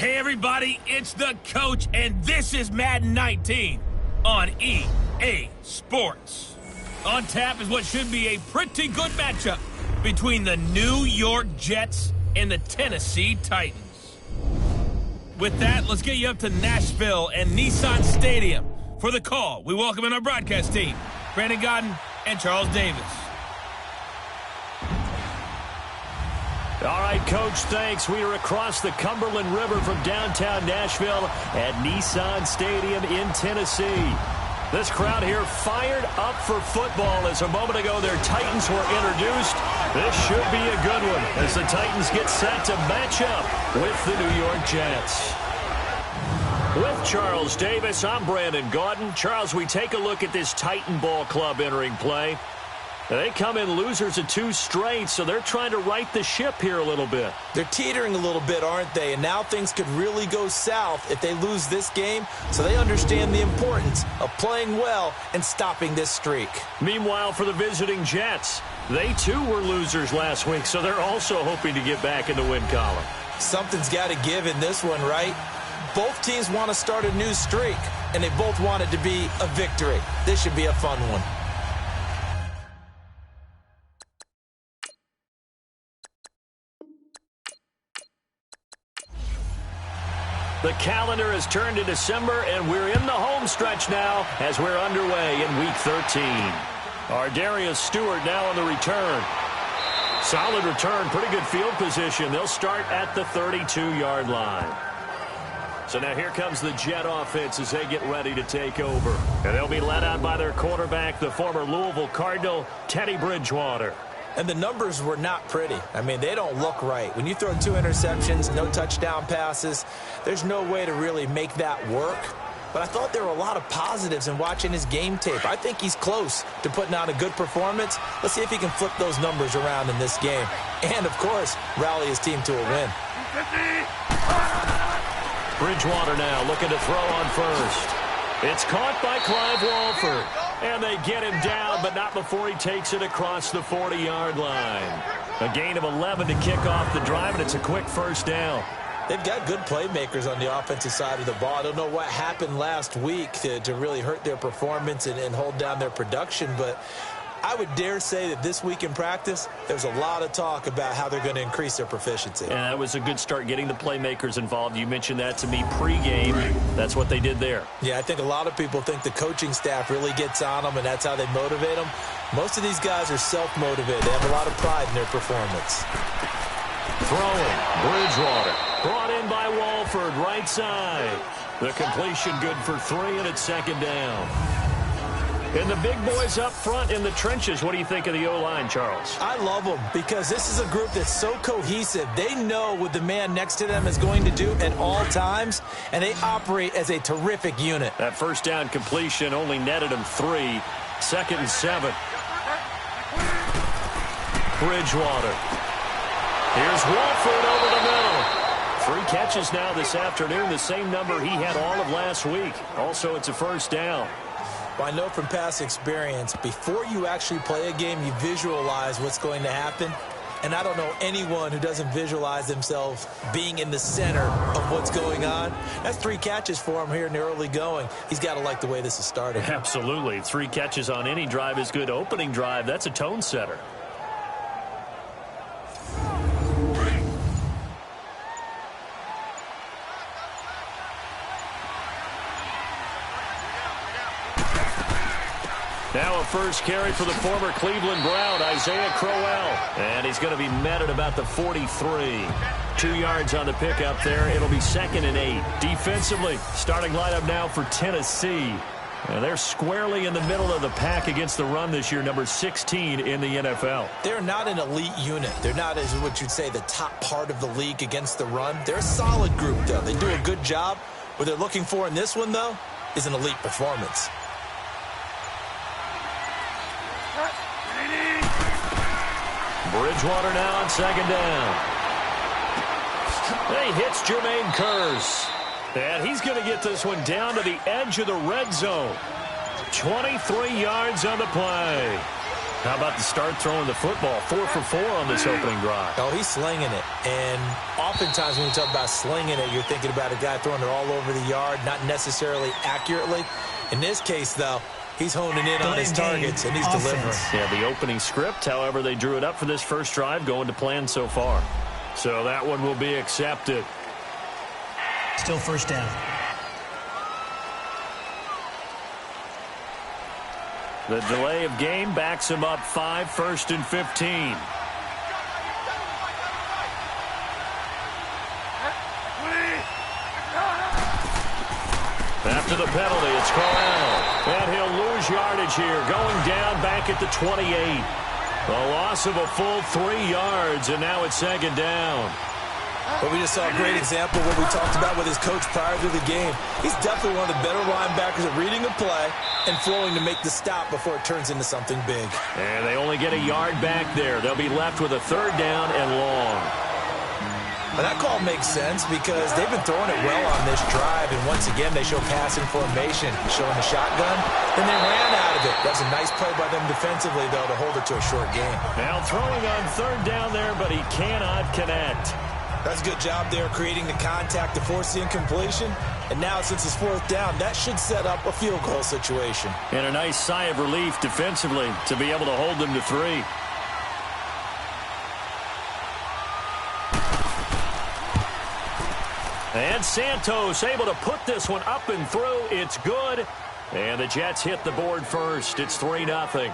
Hey everybody, it's the coach, and this is Madden 19 on EA Sports. On tap is what should be a pretty good matchup between the New York Jets and the Tennessee Titans. With that, let's get you up to Nashville and Nissan Stadium. For the call, we welcome in our broadcast team, Brandon Gaudin and Charles Davis. All right, Coach, thanks. We are across the Cumberland River from downtown Nashville at Nissan Stadium in Tennessee. This crowd here fired up for football as a moment ago their Titans were introduced. This should be a good one as the Titans get set to match up with the New York Jets. With Charles Davis, I'm Brandon Gaudin. Charles, we take a look at this Titan ball club entering play. They come in losers of 2 straight, so they're trying to right the ship here a little bit. They're teetering a little bit, aren't they? And now things could really go south if they lose this game, so they understand the importance of playing well and stopping this streak. Meanwhile, for the visiting Jets, they too were losers last week, so they're also hoping to get back in the win column. Something's got to give in this one, right? Both teams want to start a new streak, and they both want it to be a victory. This should be a fun one. The calendar has turned to December, and we're in the home stretch now as we're underway in Week 13. Darius Stewart now on the return. Solid return, pretty good field position. They'll start at the 32-yard line. So now here comes the Jet offense as they get ready to take over. And they'll be led out by their quarterback, the former Louisville Cardinal, Teddy Bridgewater. And the numbers were not pretty. I mean, they don't look right. When you throw 2 interceptions, no touchdown passes, there's no way to really make that work. But I thought there were a lot of positives in watching his game tape. I think he's close to putting out a good performance. Let's see if he can flip those numbers around in this game. And, of course, rally his team to a win. Bridgewater now looking to throw on first. It's caught by Clive Walford. And they get him down, but not before he takes it across the 40-yard line. A gain of 11 to kick off the drive, and it's a quick first down. They've got good playmakers on the offensive side of the ball. I don't know what happened last week to really hurt their performance and hold down their production, but I would dare say that this week in practice, there's a lot of talk about how they're going to increase their proficiency. And that was a good start getting the playmakers involved. You mentioned that to me pregame. That's what they did there. Yeah, I think a lot of people think the coaching staff really gets on them, and that's how they motivate them. Most of these guys are self-motivated. They have a lot of pride in their performance. Throwing, Bridgewater. Brought in by Walford, right side. The completion good for 3, and it's second down. And the big boys up front in the trenches. What do you think of the O-line, Charles? I love them because this is a group that's so cohesive. They know what the man next to them is going to do at all times, and they operate as a terrific unit. That first down completion only netted them 3. Second and 7. Bridgewater. Here's Walford over the middle. 3 catches now this afternoon, the same number he had all of last week. Also, it's a first down. Well, I know from past experience, before you actually play a game, you visualize what's going to happen. And I don't know anyone who doesn't visualize themselves being in the center of what's going on. That's 3 catches for him here in the early going. He's got to like the way this is starting. Absolutely. 3 catches on any drive is good. Opening drive, that's a tone setter. Now a first carry for the former Cleveland Brown, Isaiah Crowell. And he's going to be met at about the 43. 2 yards on the pickup there. It'll be second and 8. Defensively, starting lineup now for Tennessee. And they're squarely in the middle of the pack against the run this year, number 16 in the NFL. They're not an elite unit. They're not, as what you'd say, the top part of the league against the run. They're a solid group, though. They do a good job. What they're looking for in this one, though, is an elite performance. Bridgewater now on second down. He hits Jermaine Kearse. And he's going to get this one down to the edge of the red zone. 23 yards on the play. How about the start throwing the football? 4 for 4 on this opening drive. Oh, he's slinging it. And oftentimes when you talk about slinging it, you're thinking about a guy throwing it all over the yard, not necessarily accurately. In this case, though, he's honing in on his targets, and he's delivering. Yeah, the opening script, however, they drew it up for this first drive, going to plan so far. So that one will be accepted. Still first down. The delay of game backs him up 5, 1st and 15. After the penalty, it's Corral. And he'll lose yardage here, going down back at the 28. A loss of a full 3 yards, and now it's 2nd down. But we just saw a great example of what we talked about with his coach prior to the game. He's definitely one of the better linebackers at reading a play and flowing to make the stop before it turns into something big. And they only get a yard back there. They'll be left with a 3rd down and long. But that call makes sense because they've been throwing it well on this drive, and once again they show passing formation, showing the shotgun. Then they ran out of it. That's a nice play by them defensively, though, to hold it to a short game. Now throwing on 3rd down there, but he cannot connect. That's a good job there creating the contact to force the incompletion. And now since it's 4th down, that should set up a field goal situation. And a nice sigh of relief defensively to be able to hold them to 3. And Santos able to put this one up and through. It's good. And the Jets hit the board first. It's 3-0.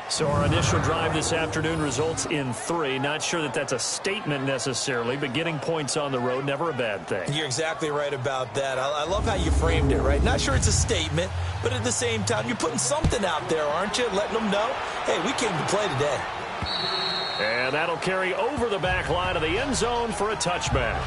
So our initial drive this afternoon results in 3. Not sure that that's a statement necessarily, but getting points on the road, never a bad thing. You're exactly right about that. I love how you framed it, right? Not sure it's a statement, but at the same time, you're putting something out there, aren't you? Letting them know, hey, we came to play today. And that'll carry over the back line of the end zone for a touchback.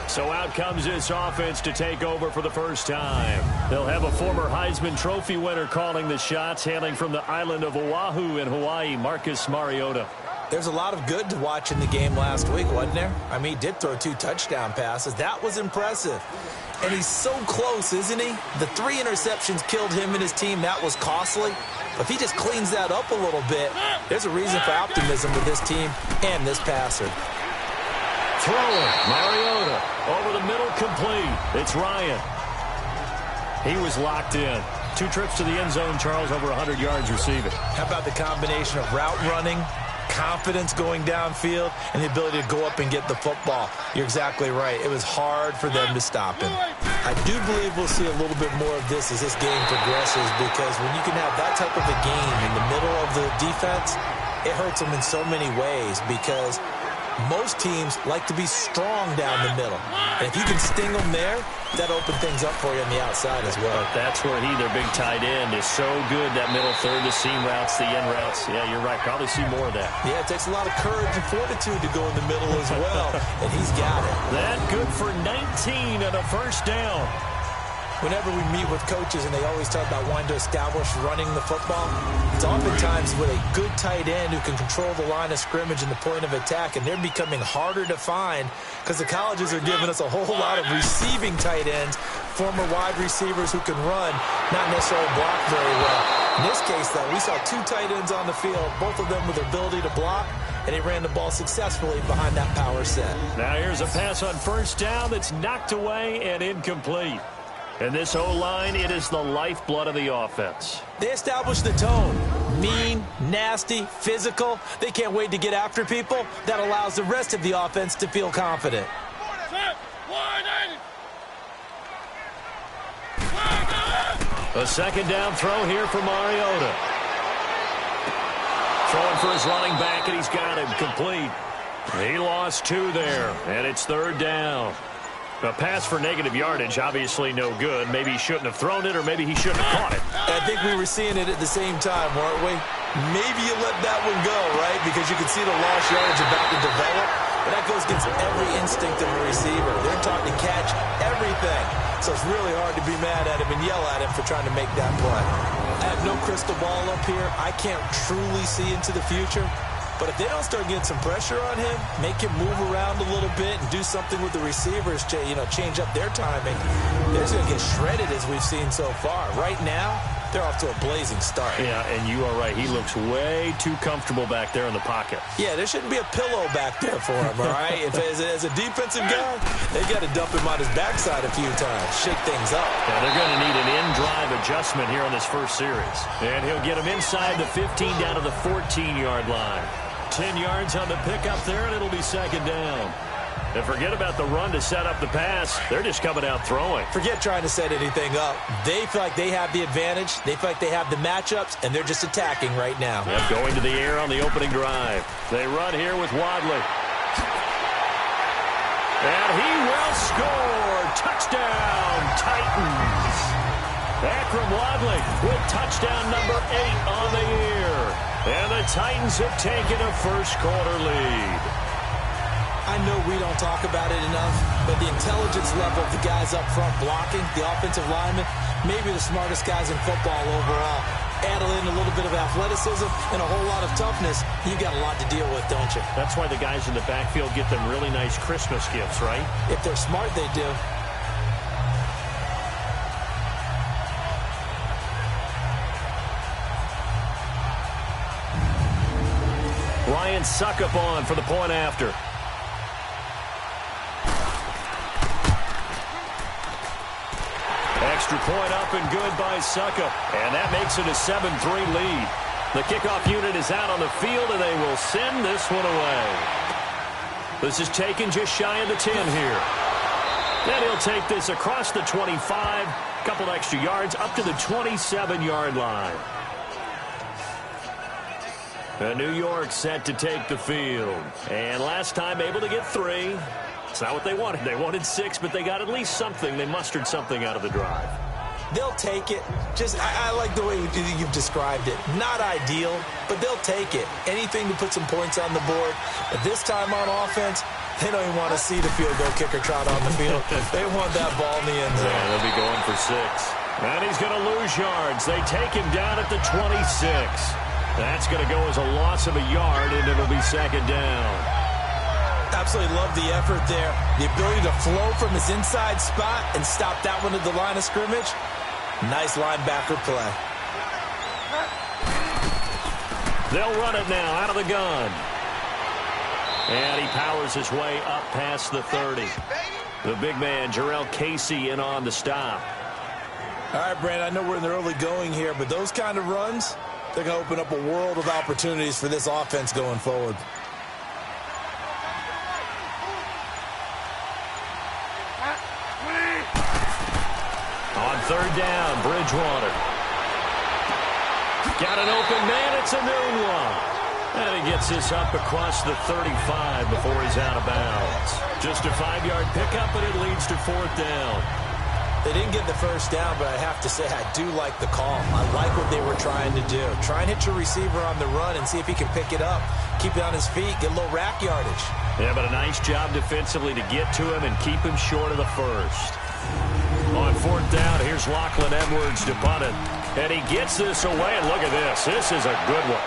So out comes this offense to take over for the first time. They'll have a former Heisman Trophy winner calling the shots, hailing from the island of Oahu in Hawaii, Marcus Mariota. There's a lot of good to watch in the game last week, wasn't there? I mean, he did throw 2 touchdown passes. That was impressive. And he's so close, isn't he? The 3 interceptions killed him and his team. That was costly. But if he just cleans that up a little bit, there's a reason for optimism with this team and this passer. Throwing, Mariota, over the middle, complete. It's Ryan. He was locked in. 2 trips to the end zone, Charles, over 100 yards receiving. How about the combination of route running, confidence going downfield, and the ability to go up and get the football? You're exactly right. It was hard for them to stop him. I do believe we'll see a little bit more of this as this game progresses, because when you can have that type of a game in the middle of the defense, it hurts them in so many ways, because most teams like to be strong down the middle. And if you can sting them there, that opens things up for you on the outside as well. But that's where their big tight end, is so good, that middle third, the seam routes, the end routes. Yeah, you're right. Probably see more of that. Yeah, it takes a lot of courage and fortitude to go in the middle as well, and he's got it. That good for 19 and a first down. Whenever we meet with coaches and they always talk about wanting to establish running the football, it's oftentimes with a good tight end who can control the line of scrimmage and the point of attack, and they're becoming harder to find because the colleges are giving us a whole lot of receiving tight ends, former wide receivers who can run, not necessarily block very well. In this case, though, we saw 2 tight ends on the field, both of them with the ability to block, and they ran the ball successfully behind that power set. Now here's a pass on first down that's knocked away and incomplete. And this O-line, it is the lifeblood of the offense. They established the tone. Mean, nasty, physical. They can't wait to get after people. That allows the rest of the offense to feel confident. A second down throw here for Mariota. Throwing for his running back, and he's got him complete. He lost 2 there, and it's 3rd down. A pass for negative yardage, obviously no good. Maybe he shouldn't have thrown it, or maybe he shouldn't have caught it. I think we were seeing it at the same time, weren't we? Maybe you let that one go, right? Because you can see the lost yardage about to develop. But that goes against every instinct of a receiver. They're taught to catch everything. So it's really hard to be mad at him and yell at him for trying to make that play. I have no crystal ball up here. I can't truly see into the future. But if they don't start getting some pressure on him, make him move around a little bit and do something with the receivers to, change up their timing, they're just going to get shredded as we've seen so far. Right now, they're off to a blazing start. Yeah, and you are right. He looks way too comfortable back there in the pocket. Yeah, there shouldn't be a pillow back there for him, all right? If as a defensive guy, they got to dump him on his backside a few times, shake things up. Yeah, they're going to need an in-drive adjustment here on this first series. And he'll get him inside the 15 down to the 14-yard line. 10 yards on the pickup there, and it'll be second down. And forget about the run to set up the pass. They're just coming out throwing. Forget trying to set anything up. They feel like they have the advantage. They feel like they have the matchups, and they're just attacking right now. Yep, going to the air on the opening drive. They run here with Wadley. And he will score. Touchdown, Titans. Akrum Wadley with touchdown number 8 on the year. And the Titans have taken a first-quarter lead. I know we don't talk about it enough, but the intelligence level of the guys up front blocking, the offensive linemen, maybe the smartest guys in football overall. Add in a little bit of athleticism and a whole lot of toughness, you got a lot to deal with, don't you? That's why the guys in the backfield get them really nice Christmas gifts, right? If they're smart, they do. Ryan Succop on for the point after. Extra point up and good by Succop. And that makes it a 7-3 lead. The kickoff unit is out on the field, and they will send this one away. This is taken just shy of the 10 here. Then he'll take this across the 25, a couple extra yards, up to the 27-yard line. New York set to take the field. And last time able to get 3. It's not what they wanted. They wanted 6, but they got at least something. They mustered something out of the drive. They'll take it. I like the way you've described it. Not ideal, but they'll take it. Anything to put some points on the board. But this time on offense, they don't even want to see the field goal kicker trot on the field. They want that ball in the end zone. Yeah, they'll be going for 6. And he's going to lose yards. They take him down at the 26. That's going to go as a loss of a yard, and it'll be second down. Absolutely love the effort there. The ability to flow from his inside spot and stop that one at the line of scrimmage. Nice linebacker play. They'll run it now out of the gun. And he powers his way up past the 30. The big man, Jarrell Casey, in on the stop. All right, Brandon, I know we're in the early going here, but those kind of runs, they're going to open up a world of opportunities for this offense going forward. On third down, Bridgewater. Got an open man. It's a new one. And he gets this up across the 35 before he's out of bounds. Just a 5-yard pickup, and it leads to fourth down. They didn't get the first down, but I have to say I do like the call. I like what they were trying to do. Try and hit your receiver on the run and see if he can pick it up. Keep it on his feet, get a little rack yardage. Yeah, but a nice job defensively to get to him and keep him short of the first. On fourth down, here's Lachlan Edwards to punt it. And he gets this away, and look at this. This is a good one.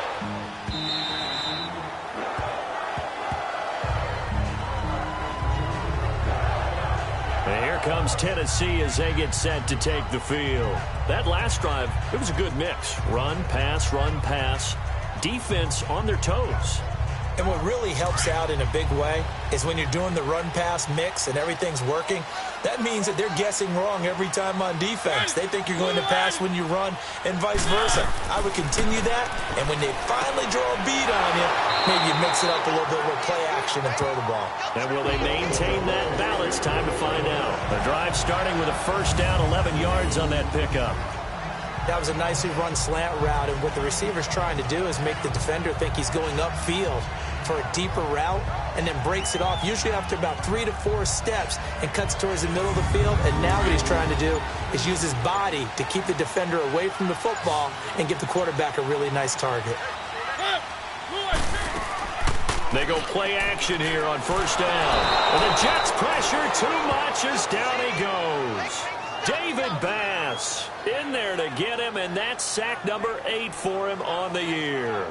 And here comes Tennessee as they get set to take the field. That last drive, it was a good mix. Run, pass, defense on their toes. And what really helps out in a big way is when you're doing the run-pass mix and everything's working, that means that they're guessing wrong every time on defense. They think you're going to pass when you run and vice versa. I would continue that, and when they finally draw a beat on you, maybe you mix it up a little bit with play action and throw the ball. And will they maintain that balance? Time to find out. The drive starting with a first down, 11 yards on that pickup. That was a nicely run slant route, and what the receiver's trying to do is make the defender think he's going upfield for a deeper route and then breaks it off, usually after about 3 to 4 steps, and cuts towards the middle of the field. And now what he's trying to do is use his body to keep the defender away from the football and give the quarterback a really nice target. They go play action here on first down. And the Jets pressure too much as down he goes. David Bass in there to get him, and that's sack number 8 for him on the year.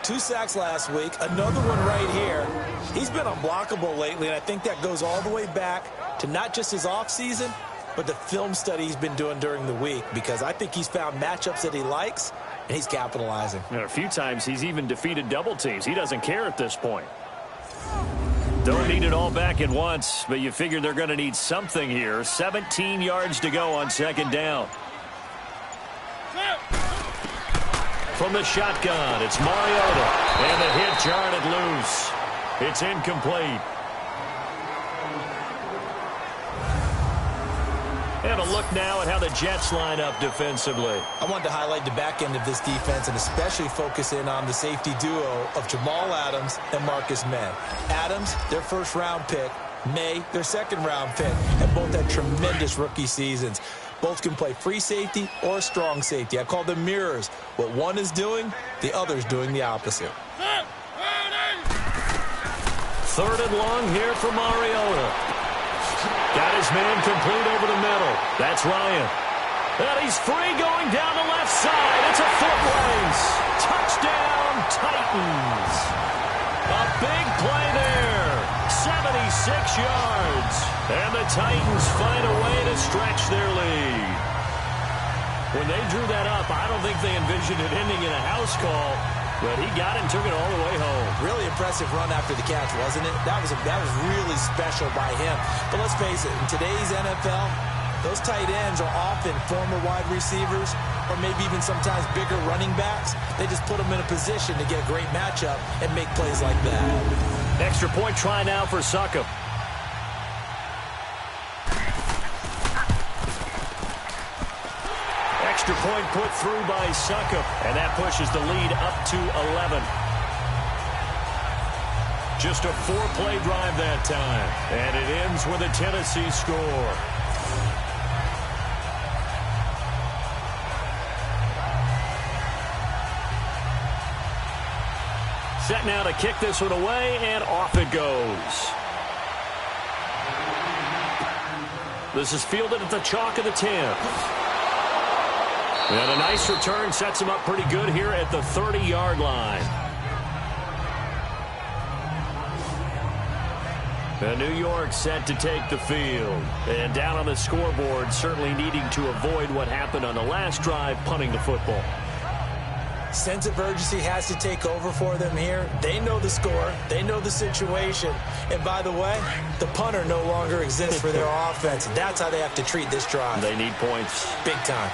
2 sacks last week, another one right here. He's been unblockable lately, and I think that goes all the way back to not just his offseason, but the film study he's been doing during the week, because I think he's found matchups that he likes, and he's capitalizing. And a few times he's even defeated double teams. He doesn't care at this point. Don't need it all back at once, but you figure they're going to need something here. 17 yards to go on second down. From the shotgun, it's Mariota. And the hit jarred loose. It's incomplete. And a look now at how the Jets line up defensively. I wanted to highlight the back end of this defense and especially focus in on the safety duo of Jamal Adams and Marcus May. Adams, their first-round pick. May, their second-round pick. And both had tremendous rookie seasons. Both can play free safety or strong safety. I call them mirrors. What one is doing, the other is doing the opposite. Third and long here for Mariota. Got his man complete over the middle. That's Ryan. And he's free going down the left side. It's a foot race. Touchdown, Titans. A big play there. 76 yards. And the Titans find a way to stretch their lead. When they drew that up, I don't think they envisioned it ending in a house call. But he got it and took it all the way home. Really impressive run after the catch, wasn't it? That was really special by him. But let's face it, in today's NFL, those tight ends are often former wide receivers or maybe even sometimes bigger running backs. They just put them in a position to get a great matchup and make plays like that. Extra point try now for Succop. Extra point put through by Succop, and that pushes the lead up to 11. Just a 4-play drive that time, and it ends with a Tennessee score. Set now to kick this one away, and off it goes. This is fielded at the chalk of the 10. And a nice return sets him up pretty good here at the 30-yard line. And New York set to take the field. And down on the scoreboard, certainly needing to avoid what happened on the last drive, punting the football. Sense of urgency has to take over for them here. They know the score. They know the situation. And by the way, the punter no longer exists for their offense. That's how they have to treat this drive. They need points. Big time.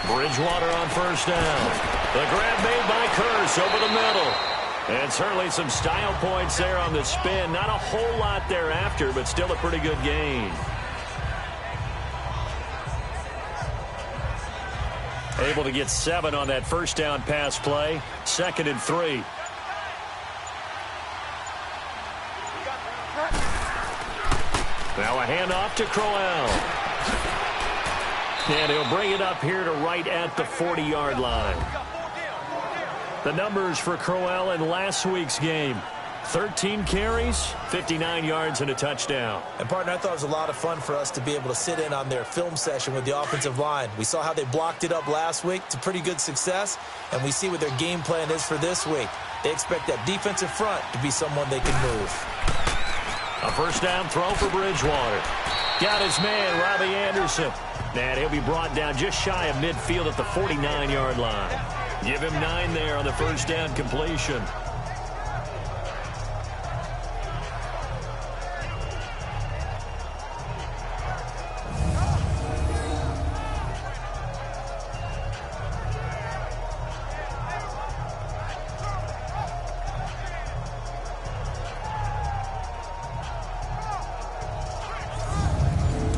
Bridgewater on first down. The grab made by Kearse over the middle. And certainly some style points there on the spin. Not a whole lot thereafter, but still a pretty good gain. Able to get 7 on that first down pass play. 2nd and 3. Now a handoff to Crowell. And he'll bring it up here to right at the 40-yard line. The numbers for Crowell in last week's game. 13 carries, 59 yards, and a touchdown. And, partner, I thought it was a lot of fun for us to be able to sit in on their film session with the offensive line. We saw how they blocked it up last week. It's a pretty good success, and we see what their game plan is for this week. They expect that defensive front to be someone they can move. A first down throw for Bridgewater. Got his man, Robbie Anderson. And he'll be brought down just shy of midfield at the 49-yard line. Give him 9 there on the first down completion.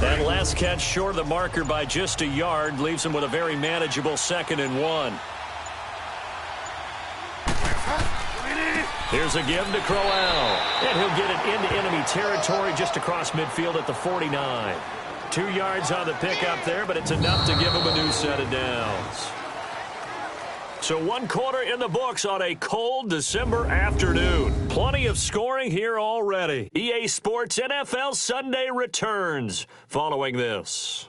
That last catch short of the marker by just a yard leaves him with a very manageable 2nd and 1. Here's a give to Crowell. And he'll get it into enemy territory just across midfield at the 49. 2 yards on the pickup there, but it's enough to give him a new set of downs. So 1 quarter in the books on a cold December afternoon. Plenty of scoring here already. EA Sports NFL Sunday returns following this.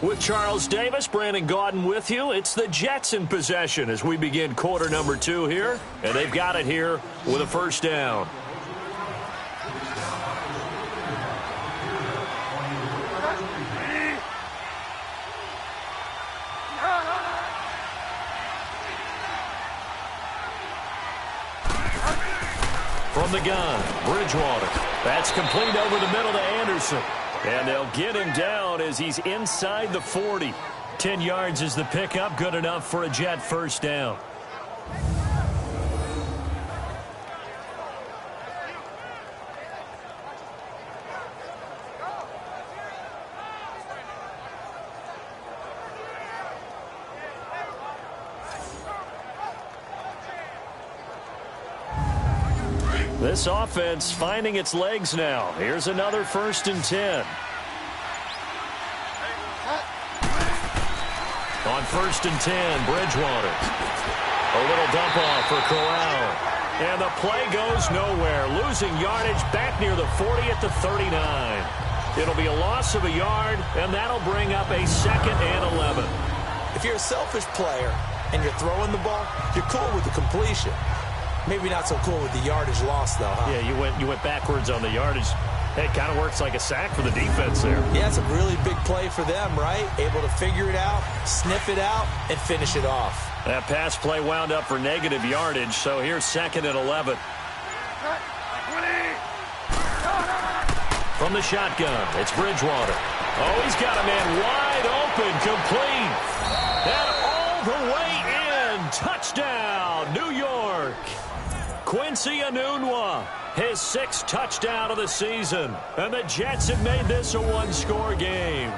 With Charles Davis, Brandon Gaudin with you. It's the Jets in possession as we begin quarter number 2 here. And they've got it here with a first down. From the gun, Bridgewater. That's complete over the middle to Anderson. And they'll get him down as he's inside the 40. 10 yards is the pickup. Good enough for a Jet first down. This offense finding its legs now. Here's another 1st and 10. On 1st and 10, Bridgewater. A little dump off for Corral. And the play goes nowhere. Losing yardage back near the 40 at the 39. It'll be a loss of a yard, and that'll bring up a 2nd and 11. If you're a selfish player and you're throwing the ball, you're cool with the completion. Maybe not so cool with the yardage loss, though, huh? Yeah, you went backwards on the yardage. It kind of works like a sack for the defense there. Yeah, it's a really big play for them, right? Able to figure it out, sniff it out, and finish it off. That pass play wound up for negative yardage, so here's 2nd and 11. From the shotgun, it's Bridgewater. Oh, he's got a man wide open, complete. And all the way in. Touchdown, New York. Quincy Enunwa, his 6th touchdown of the season. And the Jets have made this a one-score game.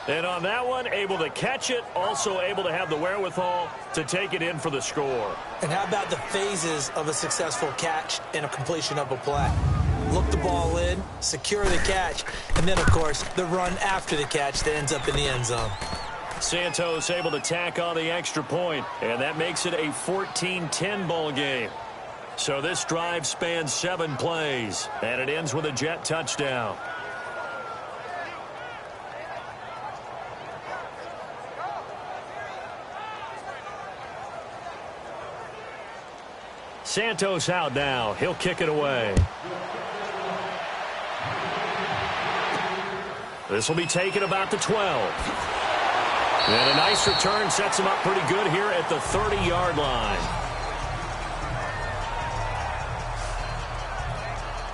And on that one, able to catch it, also able to have the wherewithal to take it in for the score. And how about the phases of a successful catch and a completion of a play? Look the ball in, secure the catch, and then, of course, the run after the catch that ends up in the end zone. Santos able to tack on the extra point, and that makes it a 14-10 ball game. So this drive spans 7 plays, and it ends with a Jet touchdown. Santos out now. He'll kick it away. This will be taken about the 12. And a nice return sets him up pretty good here at the 30-yard line.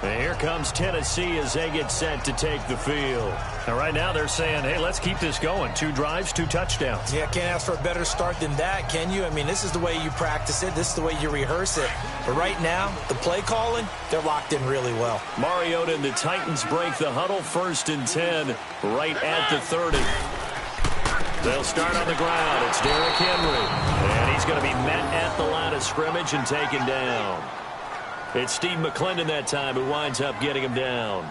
And here comes Tennessee as they get set to take the field. And right now they're saying, hey, let's keep this going. 2 drives, 2 touchdowns. Yeah, can't ask for a better start than that, can you? I mean, this is the way you practice it. This is the way you rehearse it. But right now, the play calling, they're locked in really well. Mariota and the Titans break the huddle. 1st and 10 right at the 30. They'll start on the ground. It's Derrick Henry. And he's going to be met at the line of scrimmage and taken down. It's Steve McClendon that time who winds up getting him down.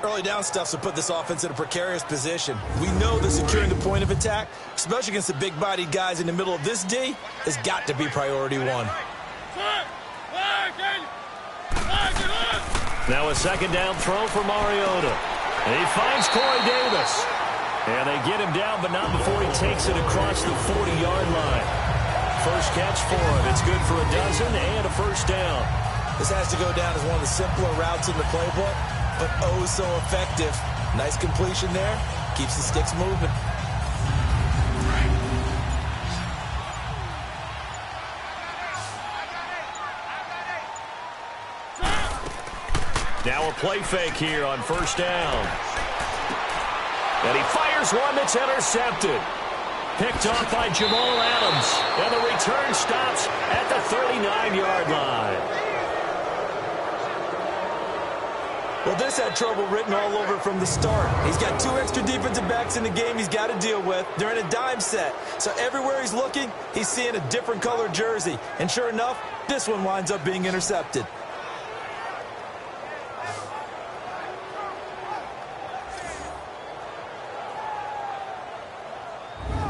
Early down stuff to put this offense in a precarious position. We know that securing the point of attack, especially against the big-bodied guys in the middle of this D, has got to be priority 1. Now a 2nd down throw for Mariota. And he finds Corey Davis. And they get him down, but not before he takes it across the 40-yard line. First catch for him. It's good for a dozen and a first down. This has to go down as one of the simpler routes in the playbook, but oh so effective. Nice completion there. Keeps the sticks moving. Now a play fake here on first down. And he fires one that's intercepted. Picked off by Jamal Adams. And the return stops at the 39-yard line. Well, this had trouble written all over from the start. He's got 2 extra defensive backs in the game he's got to deal with. They're in a dime set. So everywhere he's looking, he's seeing a different color jersey. And sure enough, this one winds up being intercepted.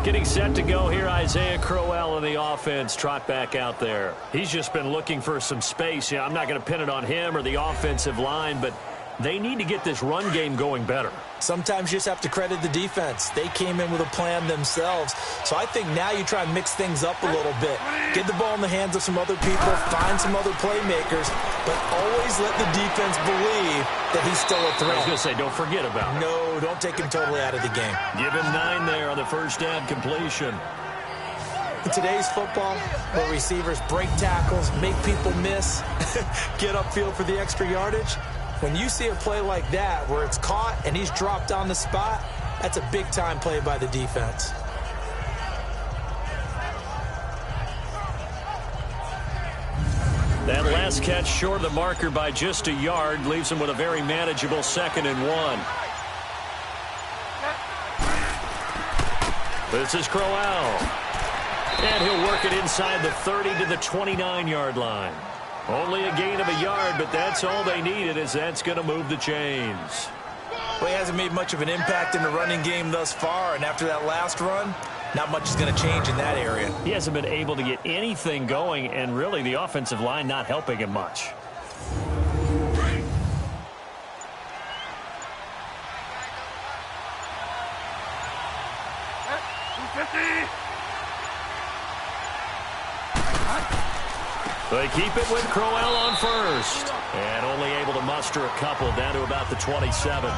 Getting set to go here, Isaiah Crowell in the offense. Trot back out there. He's just been looking for some space. I'm not going to pin it on him or the offensive line, but they need to get this run game going better. Sometimes you just have to credit the defense. They came in with a plan themselves. So I think now you try and mix things up a little bit. Get the ball in the hands of some other people, find some other playmakers, but always let the defense believe that he's still a threat. I was going to say, don't forget about him. No, don't take him totally out of the game. Give him 9 there on the first down completion. In today's football, where receivers break tackles, make people miss, get upfield for the extra yardage, when you see a play like that where it's caught and he's dropped on the spot, that's a big-time play by the defense. That last catch short of the marker by just a yard leaves him with a very manageable 2nd and 1. This is Crowell. And he'll work it inside the 30 to the 29-yard line. Only a gain of a yard, but that's all they needed, as that's going to move the chains. Well, he hasn't made much of an impact in the running game thus far, and after that last run, not much is going to change in that area. He hasn't been able to get anything going, and really the offensive line not helping him much. They keep it with Crowell on first. And only able to muster a couple down to about the 27.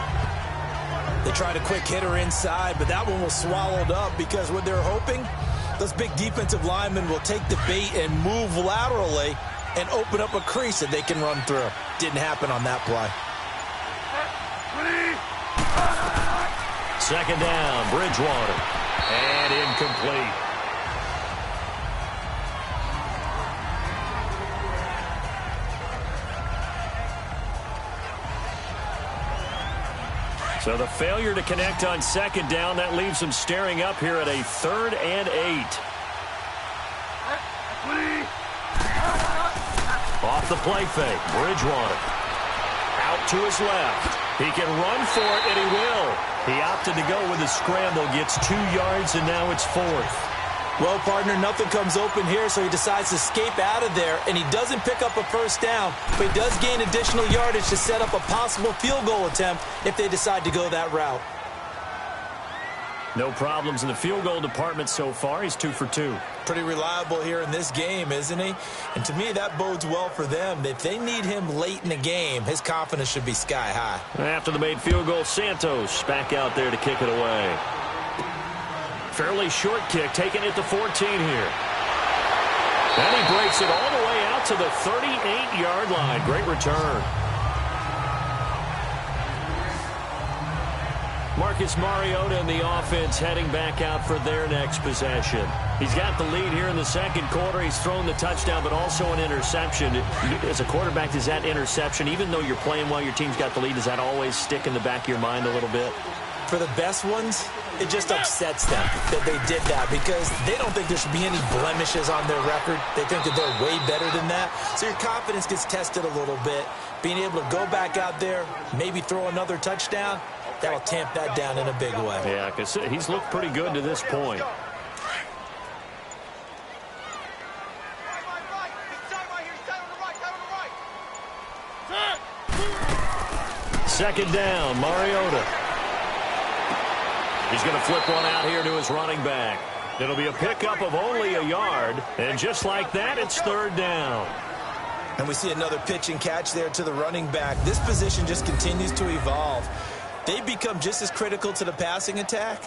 They tried a quick hitter inside, but that one was swallowed up because what they're hoping, those big defensive linemen will take the bait and move laterally and open up a crease that they can run through. Didn't happen on that play. 2nd down, Bridgewater. And incomplete. So the failure to connect on 2nd down, that leaves them staring up here at a 3rd and 8. Off the play fake, Bridgewater. Out to his left. He can run for it, and he will. He opted to go with a scramble, gets 2 yards, and now it's 4th. Well, partner, nothing comes open here, so he decides to escape out of there, and he doesn't pick up a first down, but he does gain additional yardage to set up a possible field goal attempt if they decide to go that route. No problems in the field goal department so far. He's 2 for 2. Pretty reliable here in this game, isn't he? And to me, that bodes well for them. If they need him late in the game, his confidence should be sky high. After the made field goal, Santos back out there to kick it away. Fairly short kick, taking it to 14 here. And he breaks it all the way out to the 38-yard line. Great return. Marcus Mariota and the offense heading back out for their next possession. He's got the lead here in the 2nd quarter. He's thrown the touchdown, but also an interception. As a quarterback, does that interception, even though you're playing while your team's got the lead, does that always stick in the back of your mind a little bit? For the best ones, it just upsets them that they did that because they don't think there should be any blemishes on their record. They think that they're way better than that. So your confidence gets tested a little bit. Being able to go back out there, maybe throw another touchdown, that'll tamp that down in a big way. Yeah, because he's looked pretty good to this point. Second down, Mariota. He's going to flip one out here to his running back. It'll be a pickup of only a yard, and just like that, it's 3rd down. And we see another pitch and catch there to the running back. This position just continues to evolve. They become just as critical to the passing attack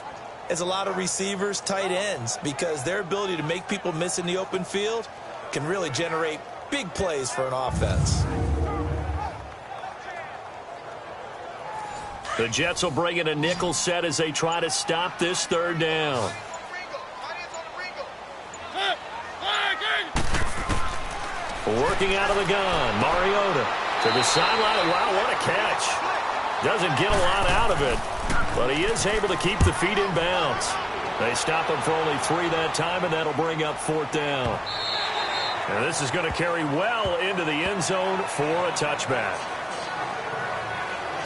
as a lot of receivers, tight ends, because their ability to make people miss in the open field can really generate big plays for an offense. The Jets will bring in a nickel set as they try to stop this 3rd down. Working out of the gun, Mariota to the sideline. Wow, what a catch. Doesn't get a lot out of it, but he is able to keep the feet in bounds. They stop him for only 3 that time, and that'll bring up 4th down. And this is going to carry well into the end zone for a touchback.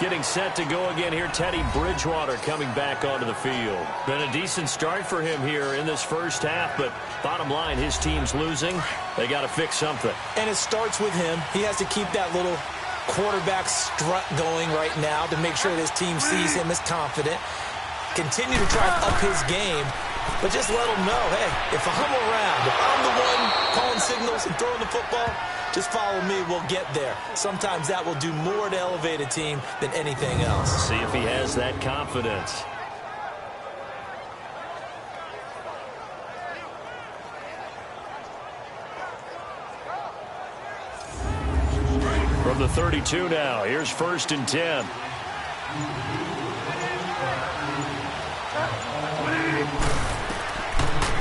Getting set to go again here, Teddy Bridgewater coming back onto the field. Been a decent start for him here in this first half, but bottom line, his team's losing. They got to fix something. And it starts with him. He has to keep that little quarterback strut going right now to make sure that his team sees him as confident. Continue to try to up his game, but just let him know, hey, if I'm around, if I'm the one calling signals and throwing the football, just follow me, we'll get there. Sometimes that will do more to elevate a team than anything else. See if he has that confidence. From the 32 now, here's 1st and 10.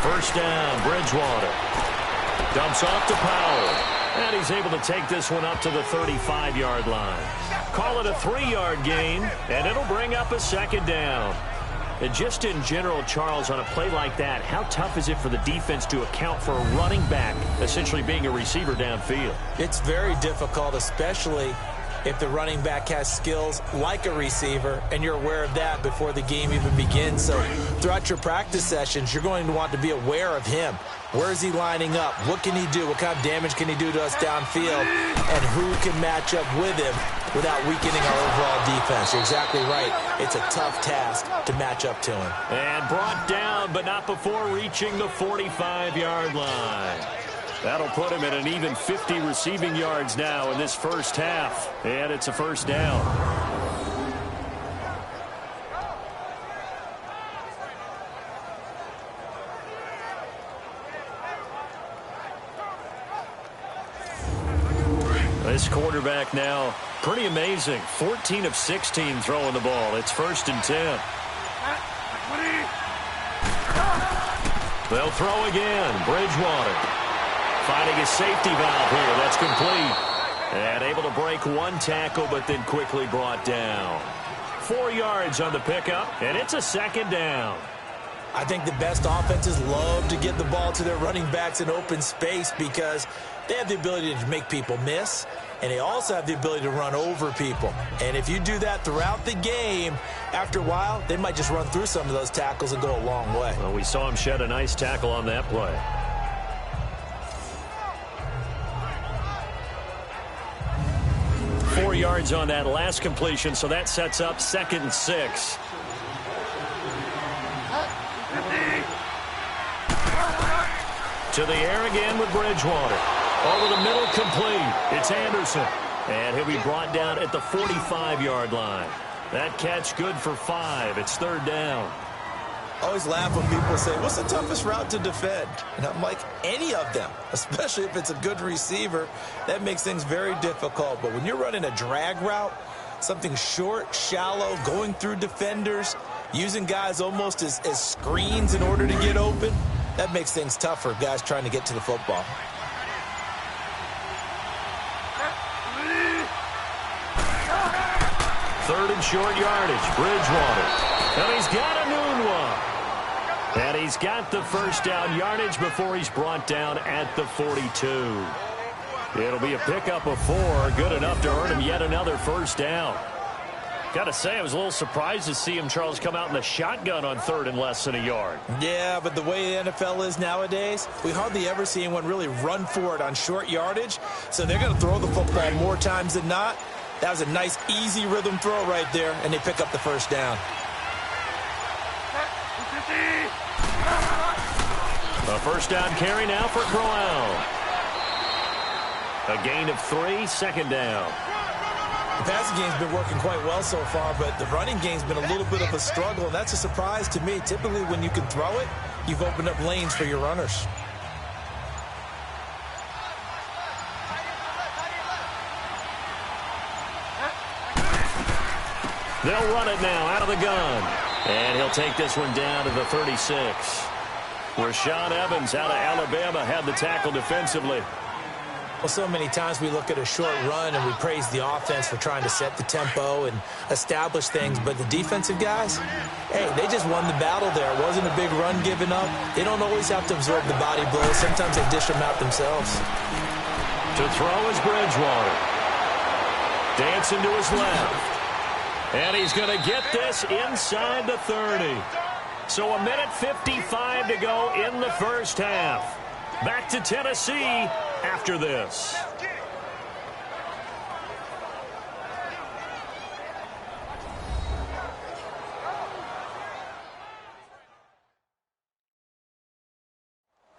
First down, Bridgewater. Dumps off to Powell. And he's able to take this one up to the 35-yard line. Call it a 3-yard gain, and it'll bring up a 2nd down. And just in general, Charles, on a play like that, how tough is it for the defense to account for a running back essentially being a receiver downfield? It's very difficult, especially if the running back has skills like a receiver, and you're aware of that before the game even begins. So throughout your practice sessions, you're going to want to be aware of him. Where is he lining up? What can he do? What kind of damage can he do to us downfield? And who can match up with him without weakening our overall defense? You're exactly right. It's a tough task to match up to him. And brought down, but not before reaching the 45-yard line. That'll put him at an even 50 receiving yards now in this first half. And it's a 1st down. This quarterback now, pretty amazing. 14 of 16 throwing the ball. It's 1st and 10. They'll throw again. Bridgewater finding a safety valve here. That's complete. And able to break one tackle, but then quickly brought down. 4 yards on the pickup, and it's a 2nd down. I think the best offenses love to get the ball to their running backs in open space because they have the ability to make people miss, and they also have the ability to run over people. And if you do that throughout the game, after a while, they might just run through some of those tackles and go a long way. Well, we saw him shed a nice tackle on that play. Four yards on that last completion, so that sets up 2nd and 6. To the air again with Bridgewater. Over the middle, complete. It's Anderson. And he'll be brought down at the 45-yard line. That catch good for 5. It's 3rd down. I always laugh when people say, what's the toughest route to defend? And I'm like, any of them, especially if it's a good receiver. That makes things very difficult. But when you're running a drag route, something short, shallow, going through defenders, using guys almost as screens in order to get open, that makes things tough for guys trying to get to the football. Third and short yardage, Bridgewater. And he's got a new one. And he's got the first down yardage before he's brought down at the 42. It'll be a pickup of 4, good enough to earn him yet another first down. Got to say, I was a little surprised to see him, Charles, come out in the shotgun on 3rd and less than a yard. Yeah, but the way the NFL is nowadays, we hardly ever see anyone really run for it on short yardage. So they're going to throw the football more times than not. That was a nice, easy rhythm throw right there, and they pick up the first down. A first down carry now for Crowell. A gain of 3, 2nd down. The passing game's been working quite well so far, but the running game's been a little bit of a struggle, and that's a surprise to me. Typically, when you can throw it, you've opened up lanes for your runners. They'll run it now out of the gun. And he'll take this one down to the 36. Rashaan Evans out of Alabama had the tackle defensively. Well, so many times we look at a short run and we praise the offense for trying to set the tempo and establish things. But the defensive guys, hey, they just won the battle there. It wasn't a big run given up. They don't always have to absorb the body blows. Sometimes they dish them out themselves. To throw is Bridgewater. Dancing to his left. And he's going to get this inside the 30. So 1:55 to go in the first half. Back to Tennessee after this.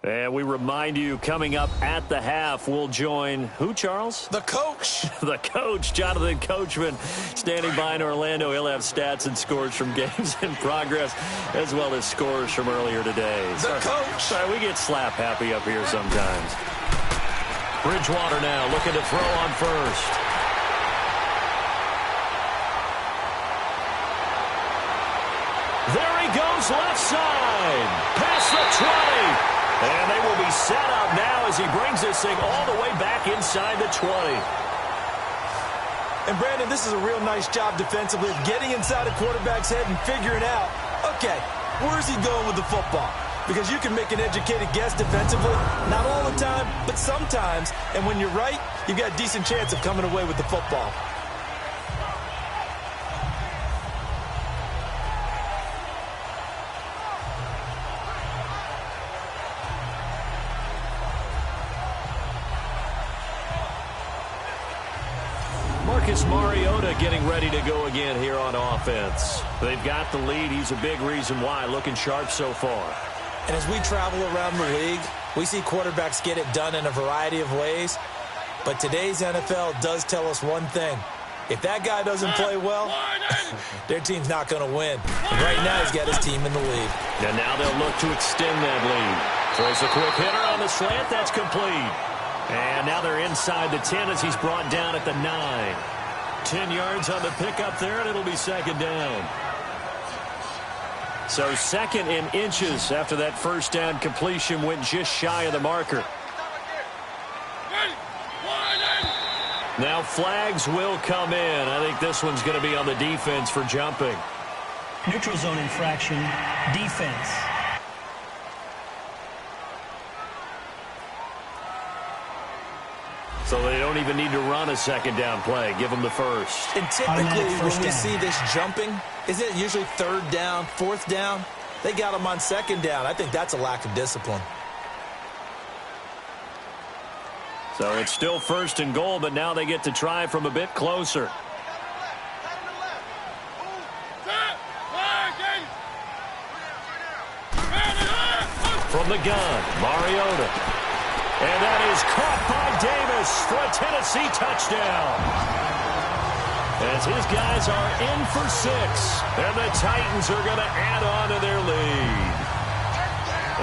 And we remind you, coming up at the half, we'll join who, Charles? The coach. The coach, Jonathan Coachman, standing by in Orlando. He'll have stats and scores from games in progress, as well as scores from earlier today. The coach. Sorry, we get slap happy up here sometimes. Bridgewater now looking to throw on first. There he goes, left side. Past the 20. And they will be set up now as he brings this thing all the way back inside the 20. And, Brandon, this is a real nice job defensively of getting inside a quarterback's head and figuring out, okay, where's he going with the football? Because you can make an educated guess defensively, not all the time, but sometimes. And when you're right, you've got a decent chance of coming away with the football. Marcus Mariota getting ready to go again here on offense. They've got the lead. He's a big reason why. Looking sharp so far. And as we travel around the league, we see quarterbacks get it done in a variety of ways. But today's NFL does tell us one thing. If that guy doesn't play well, their team's not going to win. And right now, he's got his team in the lead. And now they'll look to extend that lead. Throws a quick hitter on the slant. That's complete. And now they're inside the 10 as he's brought down at the 9. 10 yards on the pickup there, and it'll be second down. So second in inches after that first down completion went just shy of the marker. Now flags will come in. I think this one's going to be on the defense for jumping. Neutral zone infraction, defense. So they don't even need to run a second down play. Give them the first. And typically when we see this jumping, isn't it usually third down, fourth down? They got them on second down. I think that's a lack of discipline. So it's still first and goal, but now they get to try from a bit closer. From the gun, Mariota. And that is caught by Davis for a Tennessee touchdown. As his guys are in for 6. And the Titans are going to add on to their lead.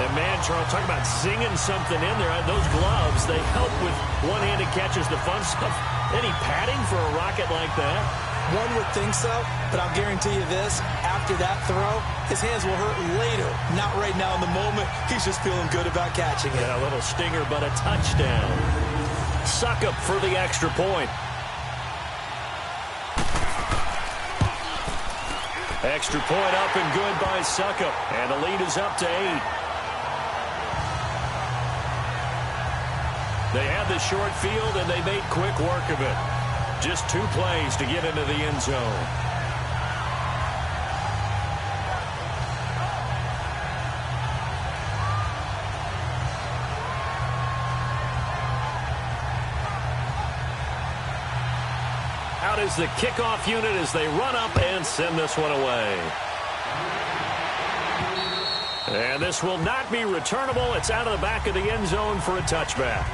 And, man, Charles, talking about singing something in there. Those gloves, they help with one-handed catches, the fun stuff. Any padding for a rocket like that? One would think so, but I'll guarantee you this. After that throw, his hands will hurt later. Not right now in the moment. He's just feeling good about catching it. Yeah, a little stinger, but a touchdown. Succop for the extra point. Extra point up and good by Succop. And the lead is up to 8. They had the short field, and they made quick work of it. Just 2 plays to get into the end zone. Out is the kickoff unit as they run up and send this one away. And this will not be returnable. It's out of the back of the end zone for a touchback.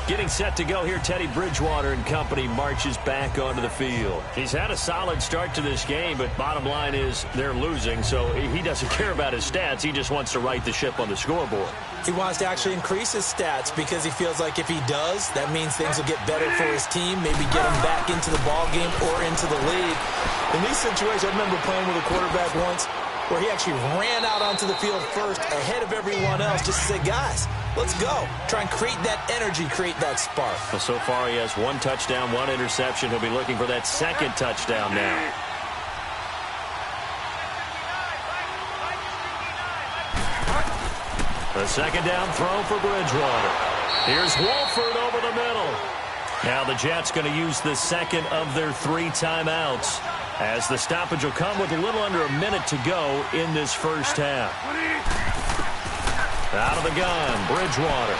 Getting set to go here, Teddy Bridgewater and company marches back onto the field. He's had a solid start to this game, but bottom line is they're losing, so he doesn't care about his stats. He just wants to right the ship on the scoreboard. He wants to actually increase his stats because he feels like if he does, that means things will get better for his team, maybe get him back into the ball game or into the league. In these situations, I remember playing with a quarterback once where he actually ran out onto the field first ahead of everyone else just to say, guys, let's go. Try and create that energy, create that spark. Well, so far he has 1 touchdown, 1 interception. He'll be looking for that second touchdown now. The second down throw for Bridgewater. Here's Wolford over the middle. Now the Jets going to use the second of their 3 timeouts, as the stoppage will come with a little under a minute to go in this first half. Out of the gun, Bridgewater.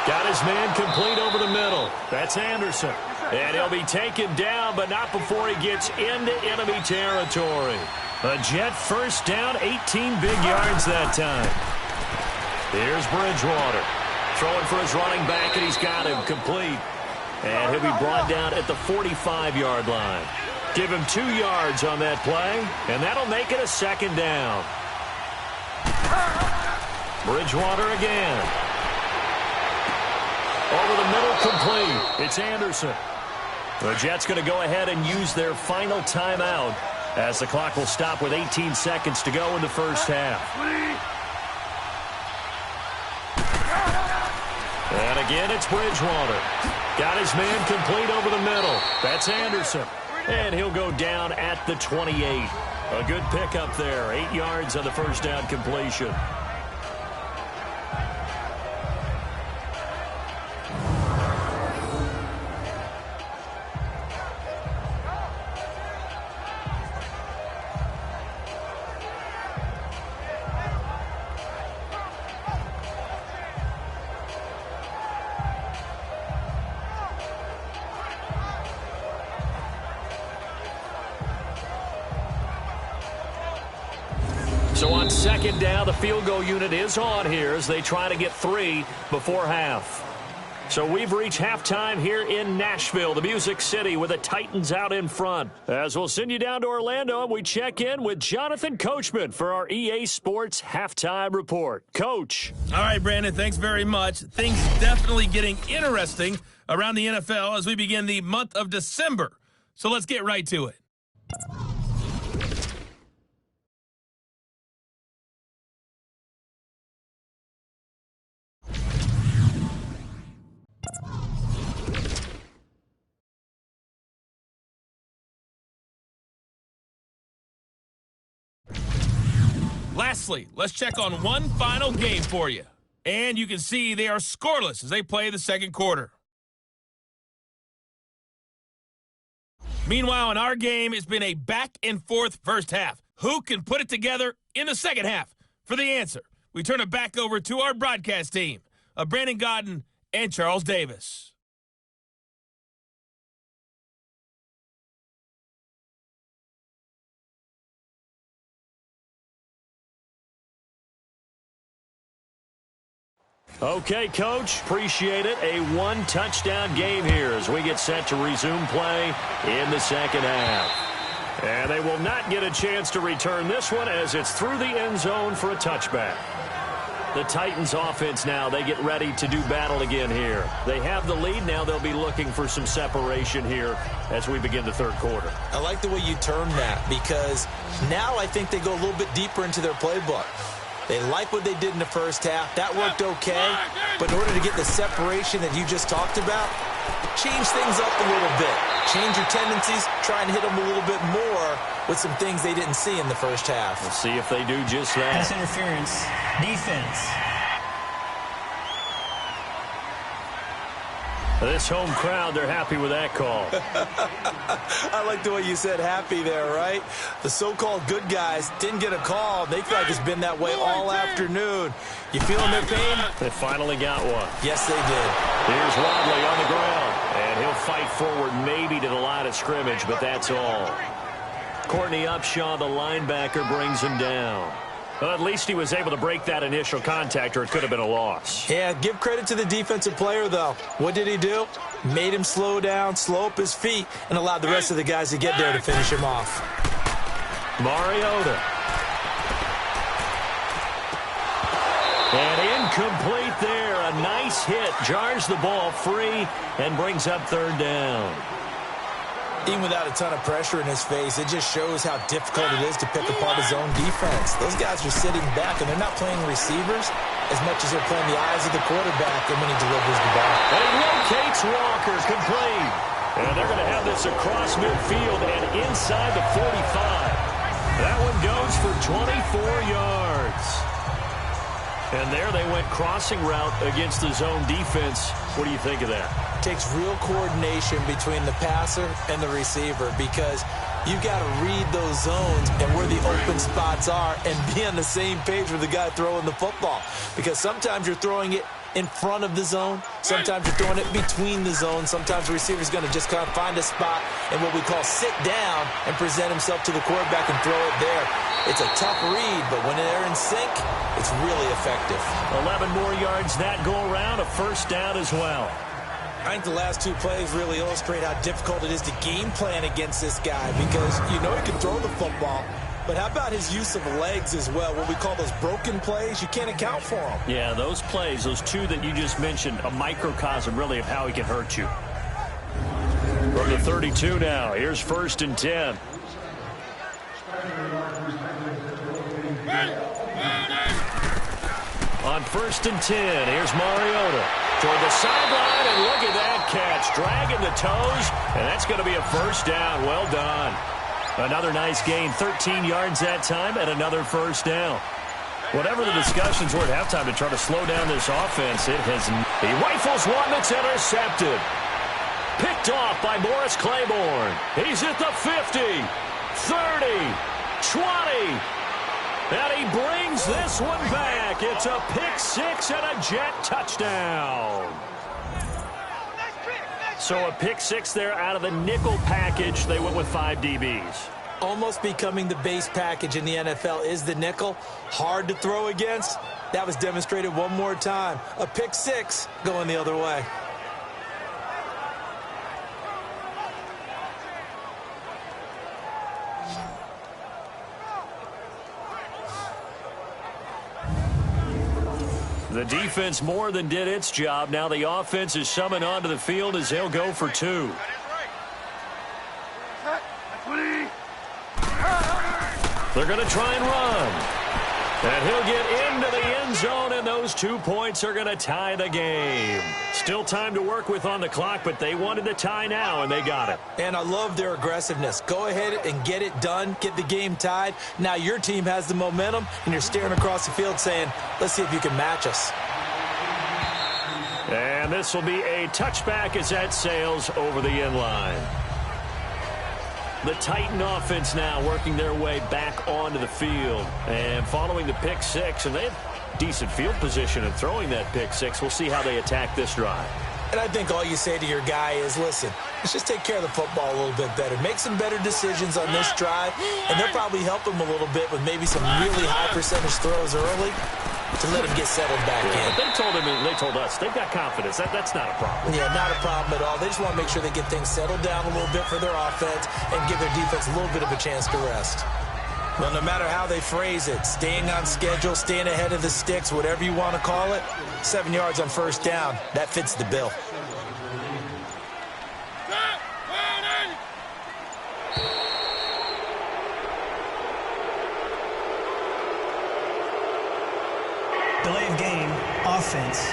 Got his man complete over the middle. That's Anderson. And he'll be taken down, but not before he gets into enemy territory. A Jet first down, 18 big yards that time. Here's Bridgewater. Throwing for his running back, and he's got him complete. And he'll be brought down at the 45-yard line. Give him 2 yards on that play, and that'll make it a second down. Bridgewater again. Over the middle, complete. It's Anderson. The Jets going to go ahead and use their final timeout as the clock will stop with 18 seconds to go in the first half. And again, it's Bridgewater. Got his man complete over the middle. That's Anderson. And he'll go down at the 28. A good pickup there. 8 yards on the first down completion. So on second down, the field goal unit is on here as they try to get 3 before half. So we've reached halftime here in Nashville, the Music City, with the Titans out in front. As we'll send you down to Orlando, and we check in with Jonathan Coachman for our EA Sports Halftime Report. Coach. All right, Brandon, thanks very much. Things definitely getting interesting around the NFL as we begin the month of December. So let's get right to it. Lastly, let's check on one final game for you. And you can see they are scoreless as they play the second quarter. Meanwhile, in our game, it's been a back-and-forth first half. Who can put it together in the second half? For the answer, we turn it back over to our broadcast team of Brandon Gaudin and Charles Davis. Okay, Coach, appreciate it. A one-touchdown game here as we get set to resume play in the second half. And they will not get a chance to return this one as it's through the end zone for a touchback. The Titans offense now, they get ready to do battle again here. They have the lead. Now they'll be looking for some separation here as we begin the third quarter. I like the way you termed that because now I think they go a little bit deeper into their playbook. They like what they did in the first half. That worked okay. But in order to get the separation that you just talked about, change things up a little bit. Change your tendencies. Try and hit them a little bit more with some things they didn't see in the first half. We'll see if they do just that. Pass interference. Defense. This home crowd, they're happy with that call. I like the way you said happy there, right? The so-called good guys didn't get a call. They feel like it's been that way all afternoon. You feeling their pain? They finally got one. Yes, they did. Here's Wadley on the ground. And he'll fight forward maybe to the line of scrimmage, but that's all. Courtney Upshaw, the linebacker, brings him down. Well, at least he was able to break that initial contact, or it could have been a loss. Yeah, give credit to the defensive player, though. What did he do? Made him slow down, slow up his feet, and allowed the rest of the guys to get there to finish him off. Mariota. And incomplete there. A nice hit. Jars the ball free and brings up third down. Even without a ton of pressure in his face, it just shows how difficult it is to pick apart his own defense. Those guys are sitting back, and they're not playing receivers as much as they're playing the eyes of the quarterback and when he delivers the ball. And he locates Walker, complete. And they're going to have this across midfield and inside the 45. That one goes for 24 yards. And there they went crossing route against the zone defense. What do you think of that? Takes real coordination between the passer and the receiver because you've got to read those zones and where the open spots are and be on the same page with the guy throwing the football. Because sometimes you're throwing it in front of the zone. Sometimes you're throwing it between the zones. Sometimes the receiver's going to just kind of find a spot and what we call sit down and present himself to the quarterback and throw it there. It's a tough read, but when they're in sync, it's really effective. 11 more yards that go around, a first down as well. I think the last two plays really illustrate how difficult it is to game plan against this guy because you know he can throw the football, but how about his use of legs as well? What we call those broken plays, you can't account for them. Yeah, those plays, those two that you just mentioned, a microcosm really of how he can hurt you. From the 32 now, here's 1st and 10. On 1st and 10, here's Mariota toward the sideline, and look at that catch, dragging the toes, and that's going to be a first down. Well done. Another nice gain, 13 yards that time, and another first down. Whatever the discussions were at halftime to try to slow down this offense, he rifles one that's intercepted. Picked off by Morris Claiborne. He's at the 50, 30, 20. And he brings this one back. It's a pick six and a Jet touchdown. So a pick six there out of the nickel package. They went with 5 DBs. Almost becoming the base package in the NFL is the nickel. Hard to throw against. That was demonstrated one more time. A pick six going the other way. The defense more than did its job. Now the offense is summoned onto the field as they'll go for 2. They're going to try and run. And he'll get into the end zone, and those 2 points are going to tie the game. Still time to work with on the clock, but they wanted the tie now, and they got it. And I love their aggressiveness. Go ahead and get it done, get the game tied. Now your team has the momentum, and you're staring across the field saying, let's see if you can match us. And this will be a touchback as that sails over the end line. The Titan offense now working their way back onto the field. And following the pick six, and they have decent field position in throwing that pick six. We'll see how they attack this drive. And I think all you say to your guy is, listen, let's just take care of the football a little bit better. Make some better decisions on this drive, and they'll probably help him a little bit with maybe some really high percentage throws early to let him get settled back in. They told him, and they told us, they've got confidence. That's not a problem. Yeah, not a problem at all. They just want to make sure they get things settled down a little bit for their offense and give their defense a little bit of a chance to rest. Well, no matter how they phrase it, staying on schedule, staying ahead of the sticks, whatever you want to call it, 7 yards on first down, that fits the bill. Delay of game, offense.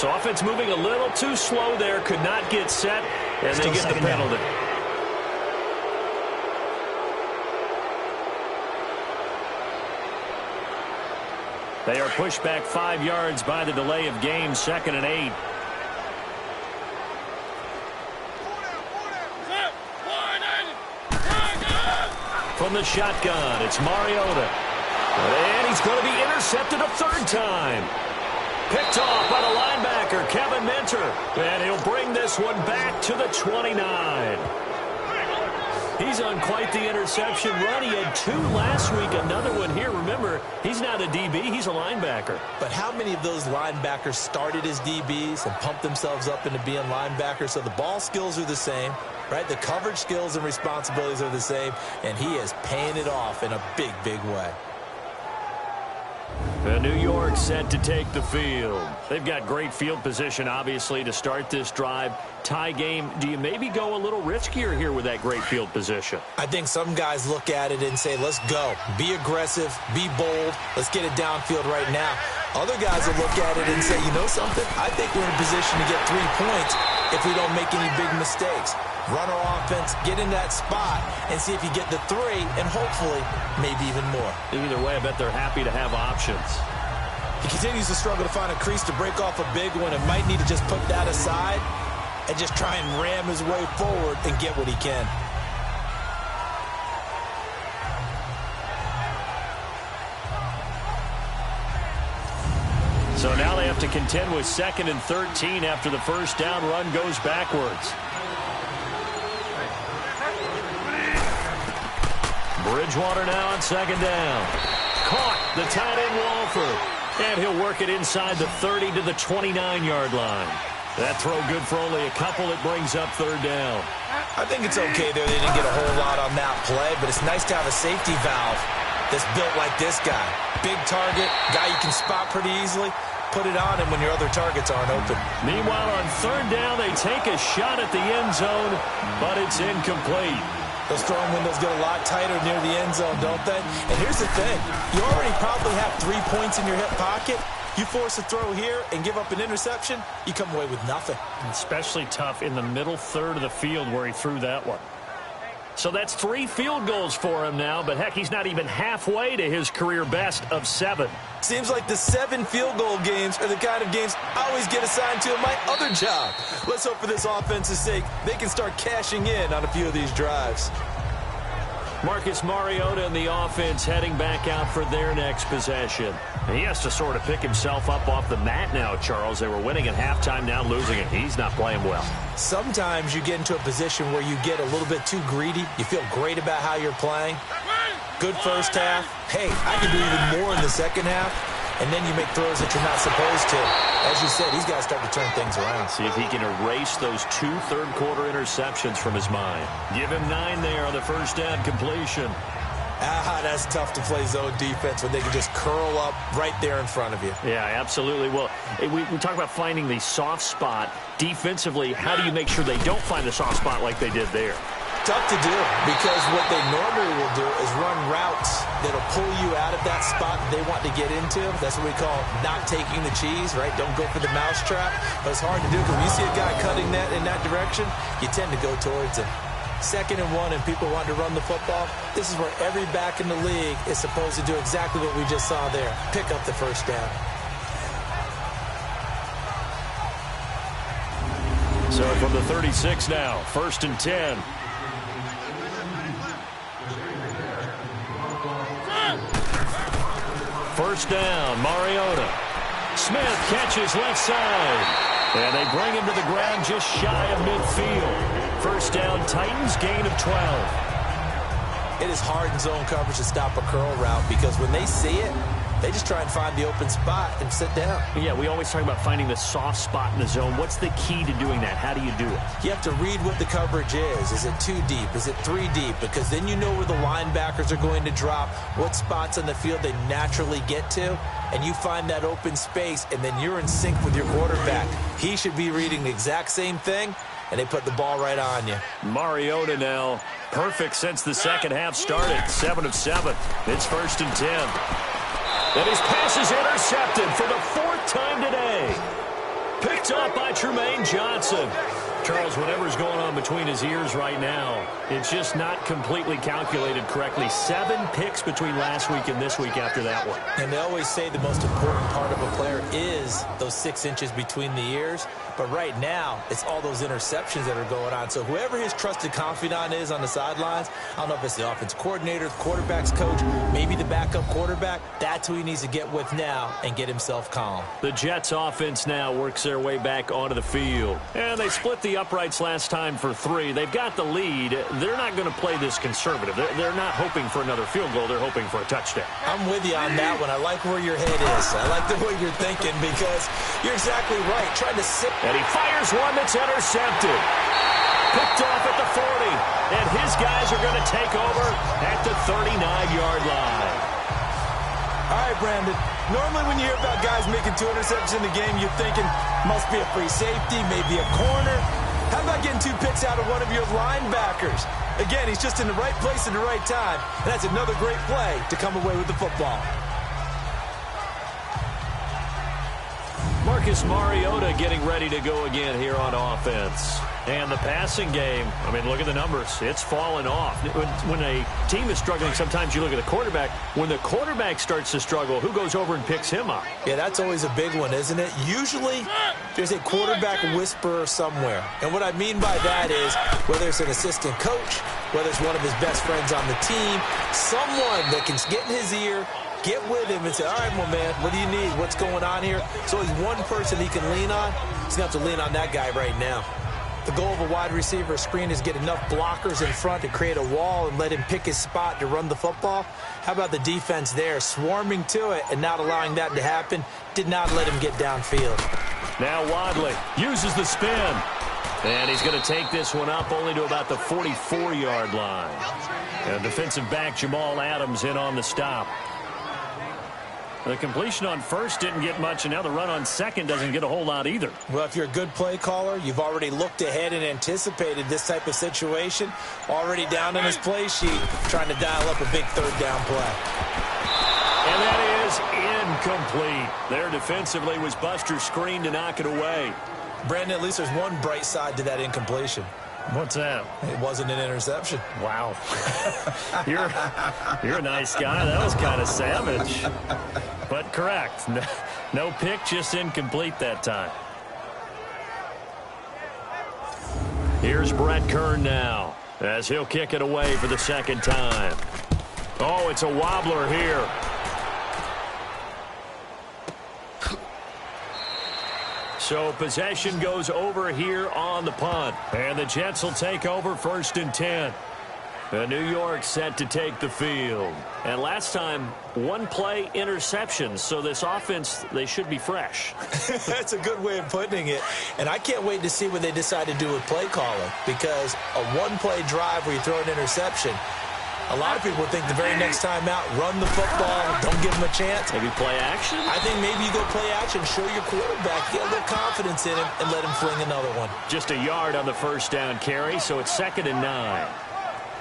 So offense moving a little too slow there, could not get set, and Still they get the penalty. They are pushed back 5 yards by the delay of game, 2nd and 8. From the shotgun, it's Mariota. And he's going to be intercepted a 3rd time. Picked off by the linebacker, Kevin Minter. And he'll bring this one back to the 29. He's on quite the interception run. He had 2 last week, another one here. Remember, he's not a DB, he's a linebacker. But how many of those linebackers started as DBs and pumped themselves up into being linebackers? So the ball skills are the same, right? The coverage skills and responsibilities are the same, and he is paying it off in a big, big way. New York set to take the field. They've got great field position, obviously, to start this drive. Tie game, do you maybe go a little riskier here with that great field position? I think some guys look at it and say, let's go. Be aggressive. Be bold. Let's get it downfield right now. Other guys will look at it and say, you know something? I think we're in position to get 3 points if we don't make any big mistakes. Run our offense, get in that spot, and see if you get the 3, and hopefully, maybe even more. Either way, I bet they're happy to have options. He continues to struggle to find a crease to break off a big one and might need to just put that aside and just try and ram his way forward and get what he can. So now they have to contend with 2nd and 13 after the first down run goes backwards. Bridgewater now on 2nd down. Caught the tight end Walford. And he'll work it inside the 30 to the 29-yard line. That throw good for only a couple. It brings up 3rd down. I think it's okay there. They didn't get a whole lot on that play, but it's nice to have a safety valve that's built like this guy. Big target, guy you can spot pretty easily. Put it on him when your other targets aren't open. Meanwhile, on 3rd down, they take a shot at the end zone, but it's incomplete. Those throwing windows get a lot tighter near the end zone, don't they? And here's the thing. You already probably have 3 points in your hip pocket. You force a throw here and give up an interception, you come away with nothing. Especially tough in the middle third of the field where he threw that one. So that's 3 field goals for him now, but heck, he's not even halfway to his career best of 7. Seems like the 7 field goal games are the kind of games I always get assigned to in my other job. Let's hope for this offense's sake they can start cashing in on a few of these drives. Marcus Mariota and the offense heading back out for their next possession. And he has to sort of pick himself up off the mat now, Charles. They were winning at halftime, now losing it. He's not playing well. Sometimes you get into a position where you get a little bit too greedy. You feel great about how you're playing. Good first half. Hey, I can do even more in the second half. And then you make throws that you're not supposed to. As you said, he's got to start to turn things around. See if he can erase those 2 third-quarter interceptions from his mind. Give him 9 there on the first down completion. That's tough to play zone defense when they can just curl up right there in front of you. Yeah, absolutely. Well, we talk about finding the soft spot. Defensively, how do you make sure they don't find the soft spot like they did there? Tough to do, because what they normally will do is run routes that'll pull you out of that spot they want to get into. That's what we call not taking the cheese, right? Don't go for the mousetrap. But it's hard to do because when you see a guy cutting that in that direction, you tend to go towards him. 2nd and 1 and people want to run the football. This is where every back in the league is supposed to do exactly what we just saw there. Pick up the first down. So from the 36 now, 1st and 10. First down, Mariota. Smith catches left side. And they bring him to the ground just shy of midfield. First down, Titans, gain of 12. It is hard in zone coverage to stop a curl route because when they see it, they just try and find the open spot and sit down. Yeah, we always talk about finding the soft spot in the zone. What's the key to doing that? How do you do it? You have to read what the coverage is. Is it 2 deep? Is it 3 deep? Because then you know where the linebackers are going to drop, what spots on the field they naturally get to, and you find that open space, and then you're in sync with your quarterback. He should be reading the exact same thing, and they put the ball right on you. Mariota now, perfect since the second half started. 7 of 7. It's 1st and 10. And his pass is intercepted for the 4th time today. Picked up by Trumaine Johnson. Charles, whatever's going on between his ears right now, it's just not completely calculated correctly. 7 picks between last week and this week after that one. And they always say the most important part of a player is those 6 inches between the ears. But right now, it's all those interceptions that are going on. So whoever his trusted confidant is on the sidelines, I don't know if it's the offense coordinator, the quarterback's coach, maybe the backup quarterback, that's who he needs to get with now and get himself calm. The Jets offense now works their way back onto the field. And they split the uprights last time for 3. They've got the lead. They're not going to play this conservative. They're not hoping for another field goal. They're hoping for a touchdown. I'm with you on that one. I like where your head is. I like the way you're thinking because you're exactly right. Trying to sit. And he fires one that's intercepted. Picked off at the 40. And his guys are going to take over at the 39-yard line. All right, Brandon. Normally when you hear about guys making 2 interceptions in the game, you're thinking must be a free safety, maybe a corner. How about getting 2 picks out of one of your linebackers? Again, he's just in the right place at the right time. And that's another great play to come away with the football. Marcus Mariota getting ready to go again here on offense. And the passing game, I mean, look at the numbers. It's fallen off. When a team is struggling, sometimes you look at the quarterback. When the quarterback starts to struggle, who goes over and picks him up? Yeah, that's always a big one, isn't it? Usually, there's a quarterback whisperer somewhere. And what I mean by that is, whether it's an assistant coach, whether it's one of his best friends on the team, someone that can get in his ear Get with him and say, all right, my man, what do you need? What's going on here? So he's one person he can lean on. He's going to have to lean on that guy right now. The goal of a wide receiver screen is get enough blockers in front to create a wall and let him pick his spot to run the football. How about the defense there, swarming to it and not allowing that to happen? Did not let him get downfield. Now Wadley uses the spin. And he's going to take this one up only to about the 44-yard line. And defensive back Jamal Adams in on the stop. The completion on first didn't get much, and now the run on second doesn't get a whole lot either. Well, if you're a good play caller, you've already looked ahead and anticipated this type of situation. Already down in his play sheet, trying to dial up a big third down play. And that is incomplete. There defensively was Buster screen to knock it away. Brandon, at least there's one bright side to that incompletion. What's that? It wasn't an interception. Wow. You're a nice guy. That was kind of savage. But correct. No pick, just incomplete that time. Here's Brett Kern now as he'll kick it away for the second time. Oh, it's a wobbler here. So possession goes over here on the punt. And the Jets will take over 1st and 10. New York set to take the field. And last time, one play interception. So this offense, they should be fresh. That's a good way of putting it. And I can't wait to see what they decide to do with play calling. Because a one-play drive where you throw an interception, a lot of people think the very next time out, run the football, don't give him a chance. Maybe play action? I think maybe you go play action, show your quarterback, get a little confidence in him, and let him fling another one. Just a yard on the first down carry, so it's 2nd and 9.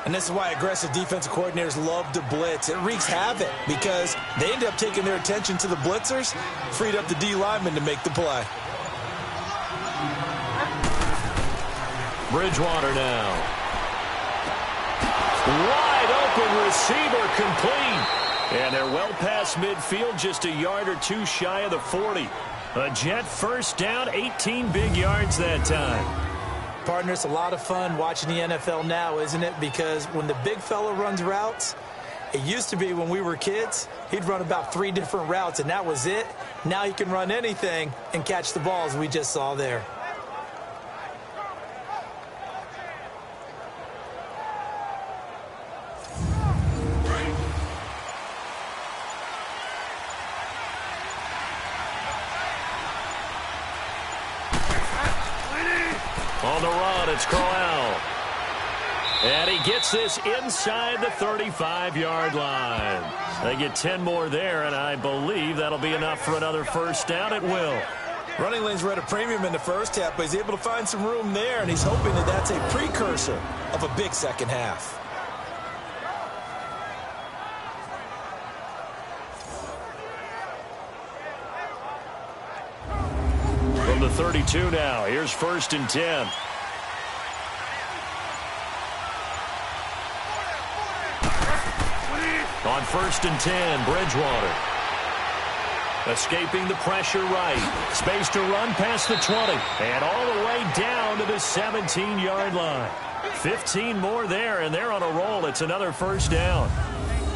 And this is why aggressive defensive coordinators love to blitz. It wreaks havoc because they end up taking their attention to the blitzers, freed up the D lineman to make the play. Bridgewater now. Wide open receiver complete. And they're well past midfield, just a yard or two shy of the 40. A Jet first down, 18 big yards that time. Partner, it's a lot of fun watching the NFL now, isn't it? Because when the big fella runs routes, it used to be when we were kids, he'd run about 3 different routes, and that was it. Now he can run anything and catch the balls we just saw there. On the run, it's Crowell. And he gets this inside the 35-yard line. They get 10 more there, and I believe that'll be enough for another first down. It will. Running lanes were at a premium in the first half, but he's able to find some room there, and he's hoping that that's a precursor of a big second half. From the 32 now, here's 1st and 10. On 1st and 10, Bridgewater. Escaping the pressure right. Space to run past the 20. And all the way down to the 17-yard line. 15 more there, and they're on a roll. It's another first down.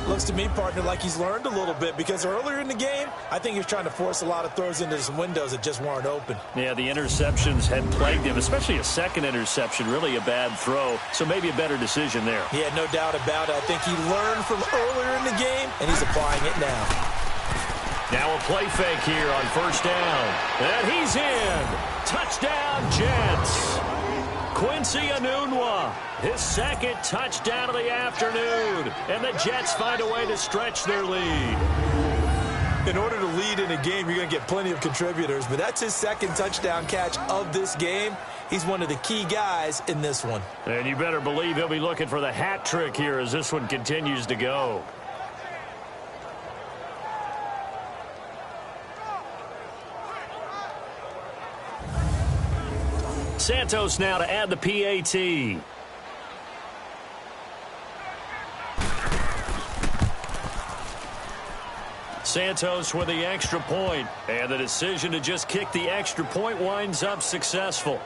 Looks to me, partner, like he's learned a little bit because earlier in the game, I think he was trying to force a lot of throws into some windows that just weren't open. Yeah, the interceptions had plagued him, especially a second interception, really a bad throw. So maybe a better decision there. Yeah, no doubt about it. I think he learned from earlier in the game, and he's applying it now. Now a play fake here on first down. And he's in. Touchdown, Jets. Quincy Enunwa, his second touchdown of the afternoon. And the Jets find a way to stretch their lead. In order to lead in a game, you're going to get plenty of contributors. But that's his second touchdown catch of this game. He's one of the key guys in this one. And you better believe he'll be looking for the hat trick here as this one continues to go. Santos now to add the PAT. Santos with the extra point, and the decision to just kick the extra point winds up successful.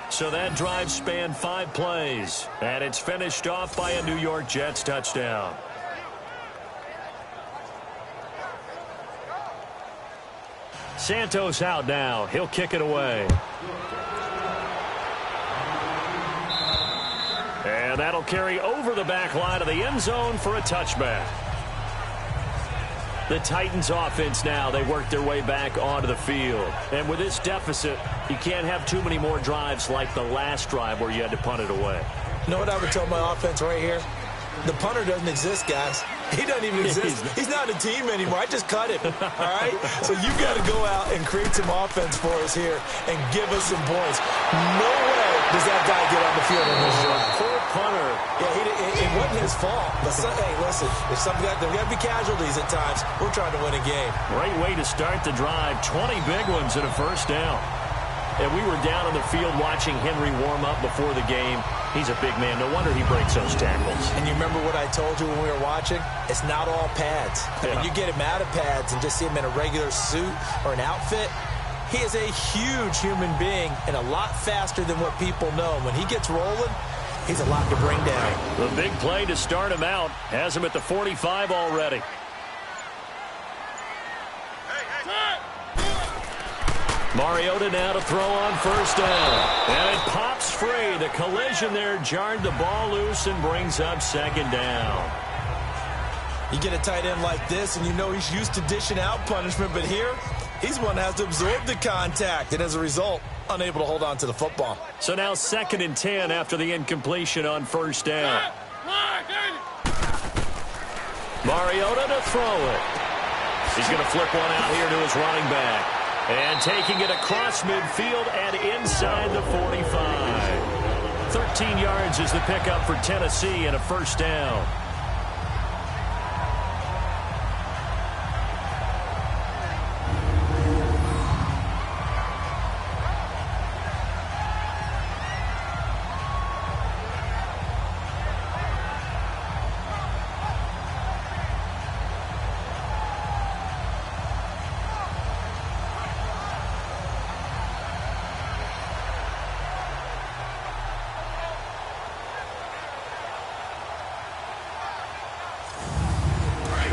So that drive spanned 5 plays, and it's finished off by a New York Jets touchdown. Santos out now. He'll kick it away. And that'll carry over the back line of the end zone for a touchback. The Titans offense now, they work their way back onto the field. And with this deficit, you can't have too many more drives like the last drive where you had to punt it away. You know what I would tell my offense right here? The punter doesn't exist, guys. He doesn't even exist. He's not a team anymore. I just cut him, all right? So you got to go out and create some offense for us here and give us some points. No way does that guy get on the field in this drive. Poor punter. Yeah, it wasn't his fault. But hey, listen, there's got to be casualties at times. We're trying to win a game. Great way to start the drive. 20 big ones and a first down. And we were down on the field watching Henry warm up before the game. He's a big man. No wonder he breaks those tackles. And you remember what I told you when we were watching? It's not all pads. I mean, you get him out of pads and just see him in a regular suit or an outfit. He is a huge human being and a lot faster than what people know. When he gets rolling, he's a lot to bring down. The big play to start him out has him at the 45 already. Mariota now to throw on first down. And it pops free. The collision there jarred the ball loose and brings up second down. You get a tight end like this, and you know he's used to dishing out punishment, but here, he's one that has to absorb the contact, and as a result, unable to hold on to the football. So now 2nd and 10 after the incompletion on first down. Mariota to throw it. He's going to flip one out here to his running back. And taking it across midfield and inside the 45. 13 yards is the pickup for Tennessee and a first down.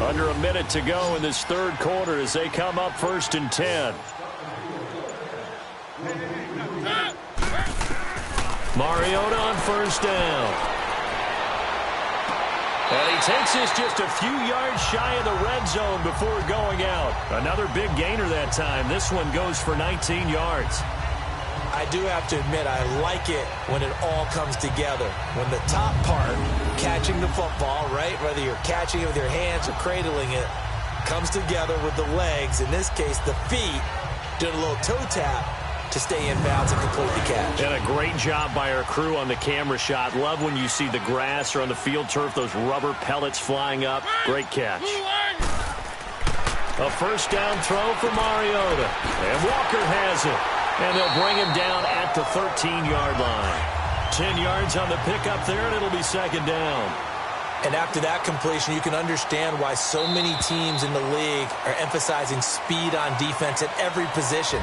Under a minute to go in this third quarter as they come up 1st and 10. Mariota on first down. And he takes this just a few yards shy of the red zone before going out. Another big gainer that time. This one goes for 19 yards. I do have to admit, I like it when it all comes together. When the top part, catching the football, right, whether you're catching it with your hands or cradling it, comes together with the legs, in this case the feet, doing a little toe tap to stay in bounds and complete the catch. And a great job by our crew on the camera shot. Love when you see the grass or on the field turf, those rubber pellets flying up. Great catch. A first down throw for Mariota. And Walker has it. And they'll bring him down at the 13-yard line. 10 yards on the pickup there, and it'll be second down. And after that completion, you can understand why so many teams in the league are emphasizing speed on defense at every position.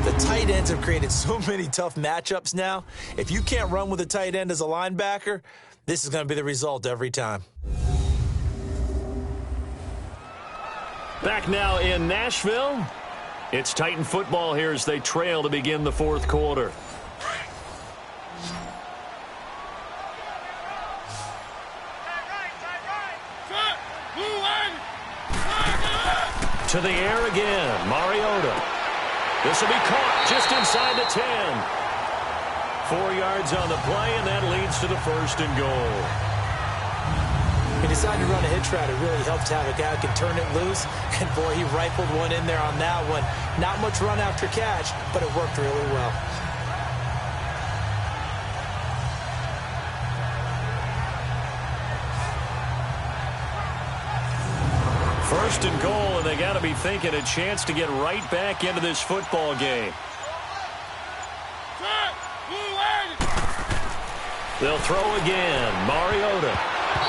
The tight ends have created so many tough matchups now. If you can't run with a tight end as a linebacker, this is going to be the result every time. Back now in Nashville. It's Titan football here as they trail to begin the fourth quarter. To the air again, Mariota. This will be caught just inside the 10. 4 yards on the play, and that leads to the 1st and goal. He decided to run a hitch route. It really helped to have a guy who can turn it loose. And, boy, he rifled one in there on that one. Not much run after catch, but it worked really well. First and goal, and they got to be thinking a chance to get right back into this football game. They'll throw again. Mariota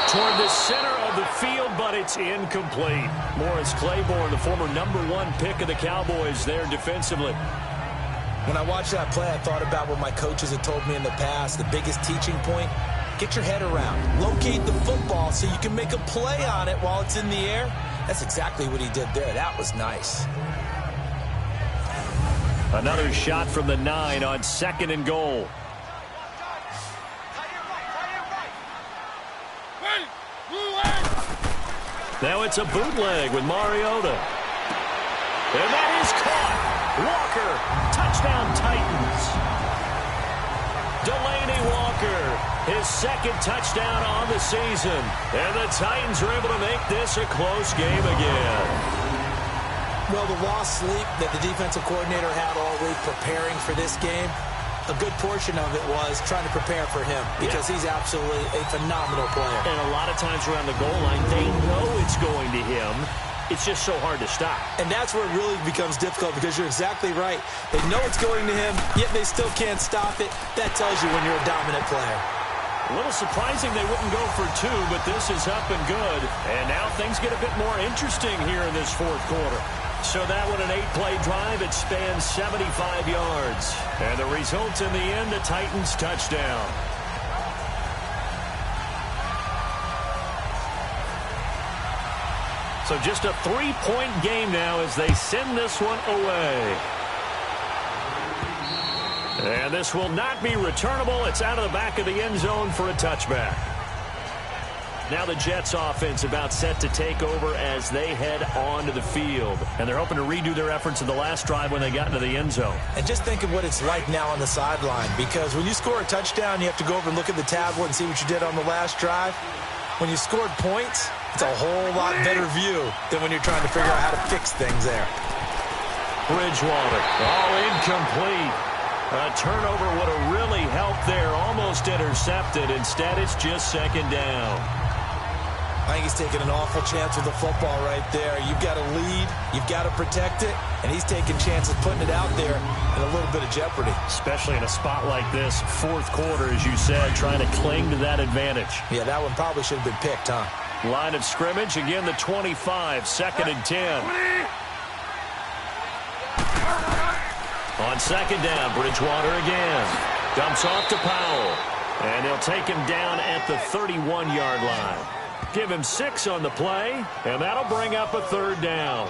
toward the center of the field, but it's incomplete. Morris Claiborne, the former #1 pick of the Cowboys there defensively. When I watched that play, I thought about what my coaches had told me in the past. The biggest teaching point, get your head around. Locate the football so you can make a play on it while it's in the air. That's exactly what he did there. That was nice. Another shot from the 9 on 2nd and goal. Now it's a bootleg with Mariota. And that is caught. Walker, touchdown Titans. Delaney Walker, his 2nd touchdown on the season. And the Titans are able to make this a close game again. Well, the lost sleep that the defensive coordinator had all week preparing for this game, a good portion of it was trying to prepare for him because he's absolutely a phenomenal player. And a lot of times around the goal line, they know it's going to him. It's just so hard to stop. And that's where it really becomes difficult because you're exactly right. They know it's going to him, yet they still can't stop it. That tells you when you're a dominant player. A little surprising they wouldn't go for 2, but this is up and good. And now things get a bit more interesting here in this 4th quarter. So that one, an 8-play drive. It spans 75 yards. And the result in the end, a Titans touchdown. So just a 3-point game now as they send this one away. And this will not be returnable. It's out of the back of the end zone for a touchback. Now the Jets offense about set to take over as they head onto the field. And they're hoping to redo their efforts in the last drive when they got into the end zone. And just think of what it's like now on the sideline, because when you score a touchdown, you have to go over and look at the tablet and see what you did on the last drive. When you scored points, it's a whole lot better view than when you're trying to figure out how to fix things there. Bridgewater, all incomplete. A turnover would have really helped there, almost intercepted. Instead, it's just 2nd down. I think he's taking an awful chance with the football right there. You've got to lead, you've got to protect it, and he's taking chances putting it out there in a little bit of jeopardy. Especially in a spot like this, 4th quarter, as you said, trying to cling to that advantage. Yeah, that one probably should have been picked, huh? Line of scrimmage, again the 25, 2nd and 10. On 2nd down, Bridgewater again. Dumps off to Powell. And he'll take him down at the 31-yard line. Give him 6 on the play, and that'll bring up a 3rd down.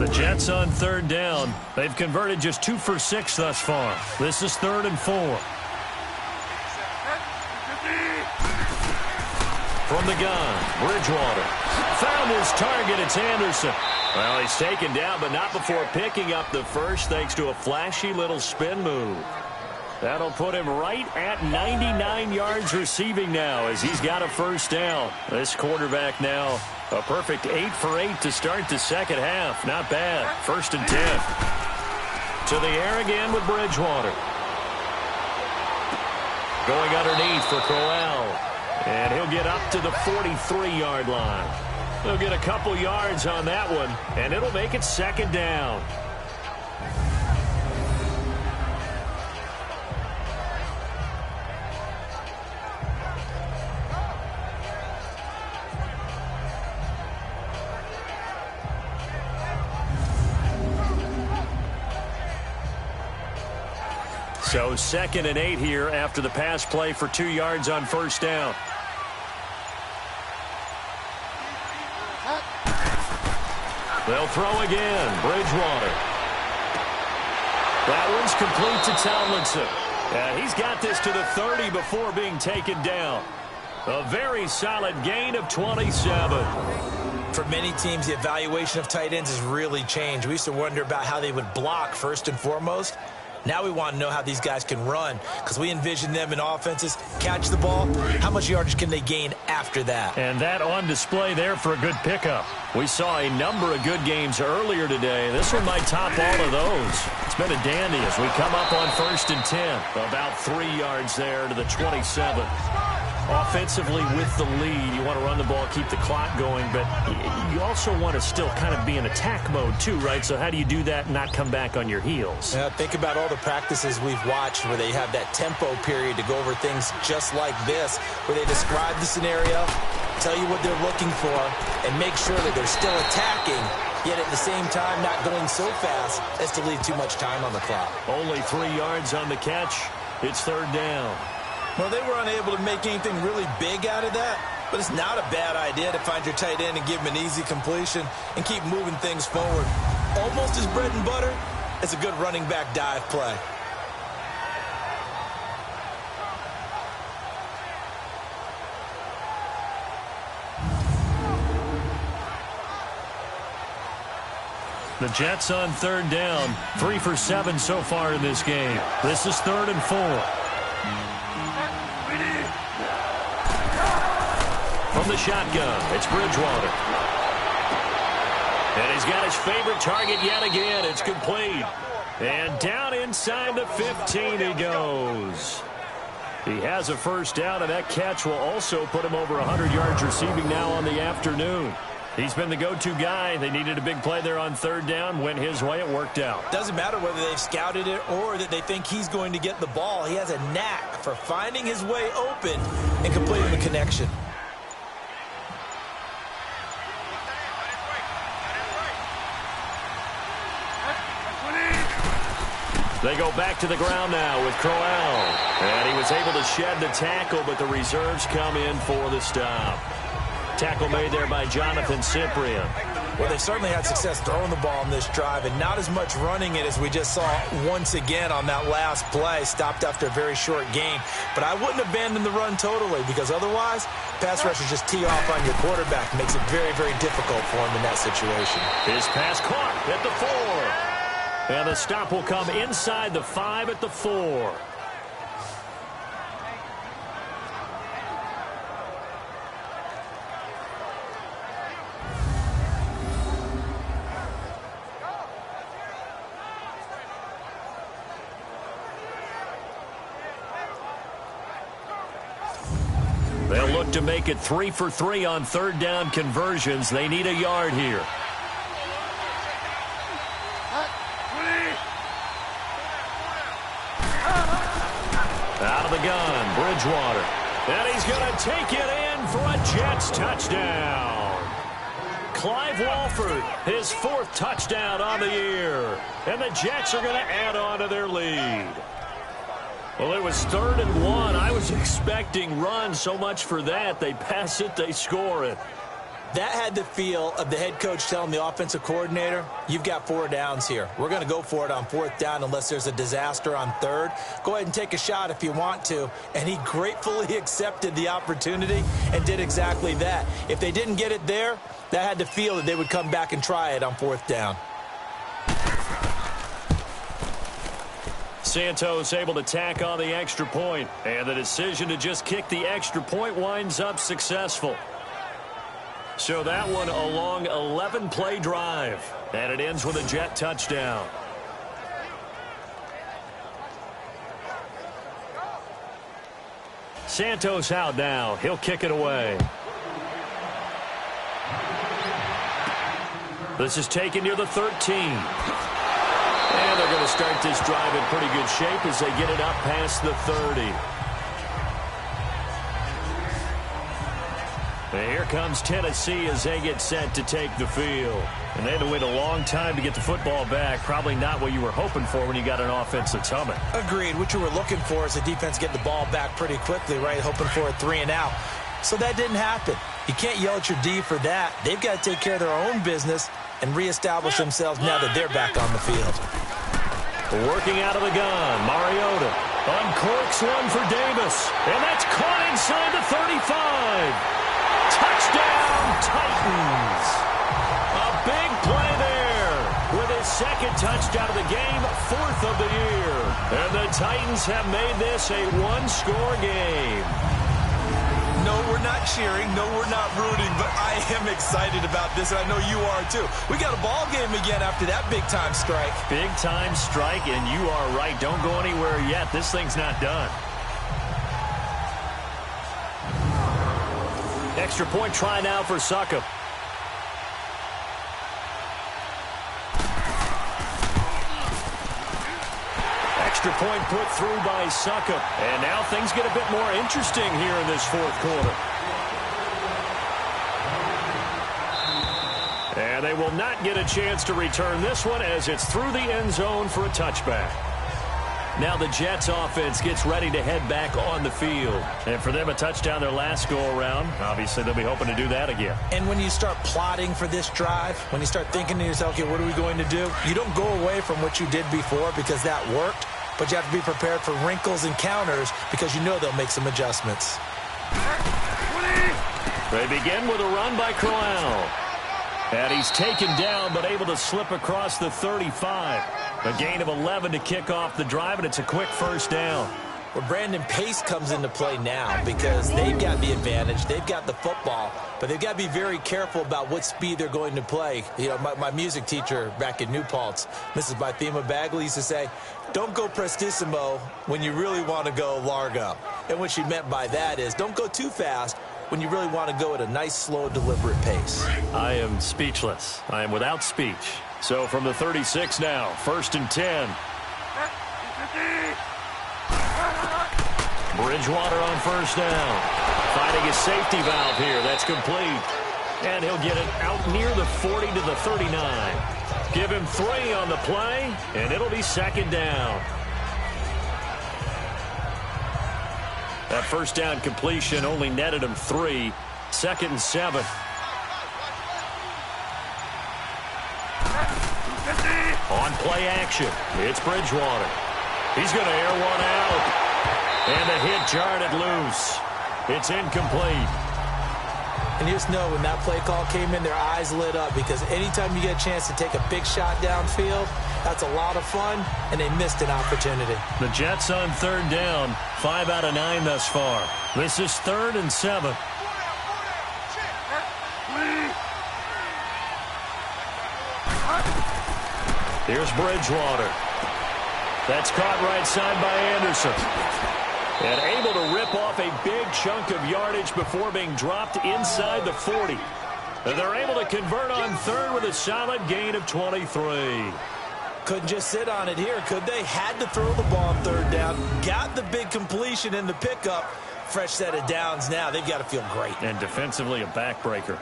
The Jets on 3rd down. They've converted just 2 for 6 thus far. This is 3rd and 4. From the gun, Bridgewater. Found his target. It's Anderson. Well, he's taken down, but not before picking up the first thanks to a flashy little spin move. That'll put him right at 99 yards receiving now as he's got a 1st down. This quarterback now a perfect 8 for 8 to start the 2nd half. Not bad. 1st and 10. To the air again with Bridgewater. Going underneath for Crowell. And he'll get up to the 43-yard line. He'll get a couple yards on that one, and it'll make it 2nd down. So 2nd and 8 here after the pass play for 2 yards on 1st down. They'll throw again. Bridgewater. That one's complete to Tomlinson. He's got this to the 30 before being taken down. A very solid gain of 27. For many teams, the evaluation of tight ends has really changed. We used to wonder about how they would block first and foremost. Now we want to know how these guys can run because we envision them in offenses, catch the ball. How much yardage can they gain after that? And that on display there for a good pickup. We saw a number of good games earlier today. This one might top all of those. It's been a dandy as we come up on 1st and 10. About 3 yards there to the 27. Offensively with the lead, you want to run the ball, keep the clock going, but you also want to still kind of be in attack mode too, right? So how do you do that and not come back on your heels? Yeah, think about all the practices we've watched where they have that tempo period to go over things just like this, where they describe the scenario, tell you what they're looking for, and make sure that they're still attacking, yet at the same time not going so fast as to leave too much time on the clock. Only 3 yards on the catch. It's third down. Well, they were unable to make anything really big out of that, but it's not a bad idea to find your tight end and give him an easy completion and keep moving things forward. Almost as bread and butter as a good running back dive play. The Jets on third down. 3 for 7 so far in this game. This is 3rd and 4. From the shotgun, it's Bridgewater. And he's got his favorite target yet again. It's complete. And down inside the 15 he goes. He has a first down, and that catch will also put him over 100 yards receiving now on the afternoon. He's been the go-to guy. They needed a big play there on third down. Went his way. It worked out. Doesn't matter whether they've scouted it or that they think he's going to get the ball. He has a knack for finding his way open and completing the connection. They go back to the ground now with Crowell. And he was able to shed the tackle, but the reserves come in for the stop. Tackle made there by Jonathan Cyprien. Well, they've certainly had success throwing the ball on this drive and not as much running it as we just saw once again on that last play. Stopped after a very short gain. But I wouldn't abandon the run totally, because otherwise, pass rushers just tee off on your quarterback. Makes it very, very difficult for him in that situation. His pass caught at the 4. And the stop will come inside the 5 at the 4. They'll look to make it 3 for 3 on third down conversions. They need a yard here. Out of the gun, Bridgewater. And he's going to take it in for a Jets touchdown. Clive Walford, his 4th touchdown on the year. And the Jets are going to add on to their lead. Well, it was 3rd and 1. I was expecting run, so much for that. They pass it, they score it. That had the feel of the head coach telling the offensive coordinator, you've got 4 downs here. We're going to go for it on 4th down unless there's a disaster on 3rd. Go ahead and take a shot if you want to. And he gratefully accepted the opportunity and did exactly that. If they didn't get it there, that had the feel that they would come back and try it on 4th down. Santos able to tack on the extra point, and the decision to just kick the extra point winds up successful. So that one a long 11-play drive, and it ends with a Jet touchdown. Santos out now. He'll kick it away. This is taken near the 13. And they're going to start this drive in pretty good shape as they get it up past the 30. And here comes Tennessee as they get set to take the field. And they had to wait a long time to get the football back. Probably not what you were hoping for when you got an offense that's humming. Agreed. What you were looking for is the defense getting the ball back pretty quickly, right? Hoping for a 3 and out. So that didn't happen. You can't yell at your D for that. They've got to take care of their own business and reestablish themselves now that they're back on the field. Working out of the gun, Mariota uncorks one for Davis, and that's caught inside the 35. Touchdown, Titans. A big play there with his 2nd touchdown of the game, 4th of the year. And the Titans have made this a 1-score game. No, we're not cheering. No, we're not rooting, but I am excited about this, and I know you are too. We got a ball game again after that big-time strike. Big-time strike, and you are right. Don't go anywhere yet. This thing's not done. Extra point try now for Succop. Extra point put through by Succop. And now things get a bit more interesting here in this 4th quarter. And they will not get a chance to return this one as it's through the end zone for a touchback. Now the Jets offense gets ready to head back on the field. And for them, a touchdown their last go-around. Obviously, they'll be hoping to do that again. And when you start plotting for this drive, when you start thinking to yourself, okay, what are we going to do? You don't go away from what you did before because that worked, but you have to be prepared for wrinkles and counters because you know they'll make some adjustments. They begin with a run by Crowell. And he's taken down, but able to slip across the 35. A gain of 11 to kick off the drive, and it's a quick first down. Well, Brandon, pace comes into play now because they've got the advantage. They've got the football, but they've got to be very careful about what speed they're going to play. You know, my music teacher back in New Paltz, Mrs. Bythema Bagley, used to say, don't go prestissimo when you really want to go largo. And what she meant by that is don't go too fast when you really want to go at a nice, slow, deliberate pace. I am speechless. I am without speech. So from the 36 now, 1st and 10. Bridgewater on first down. Finding his safety valve here. That's complete. And he'll get it out near the 40 to the 39. Give him 3 on the play, and it'll be 2nd down. That first down completion only netted him 3. 2nd and 7. On play action, it's Bridgewater. He's going to air one out. And the hit jarred it loose. It's incomplete. And you just know when that play call came in, their eyes lit up because anytime you get a chance to take a big shot downfield, that's a lot of fun, and they missed an opportunity. The Jets on 3rd down, 5 out of 9 thus far. This is 3rd and 7. Here's Bridgewater. That's caught right side by Anderson. And able to rip off a big chunk of yardage before being dropped inside the 40. And they're able to convert on 3rd with a solid gain of 23. Couldn't just sit on it here, could they? Had to throw the ball on 3rd down. Got the big completion in the pickup. Fresh set of downs now. They've got to feel great. And defensively a backbreaker.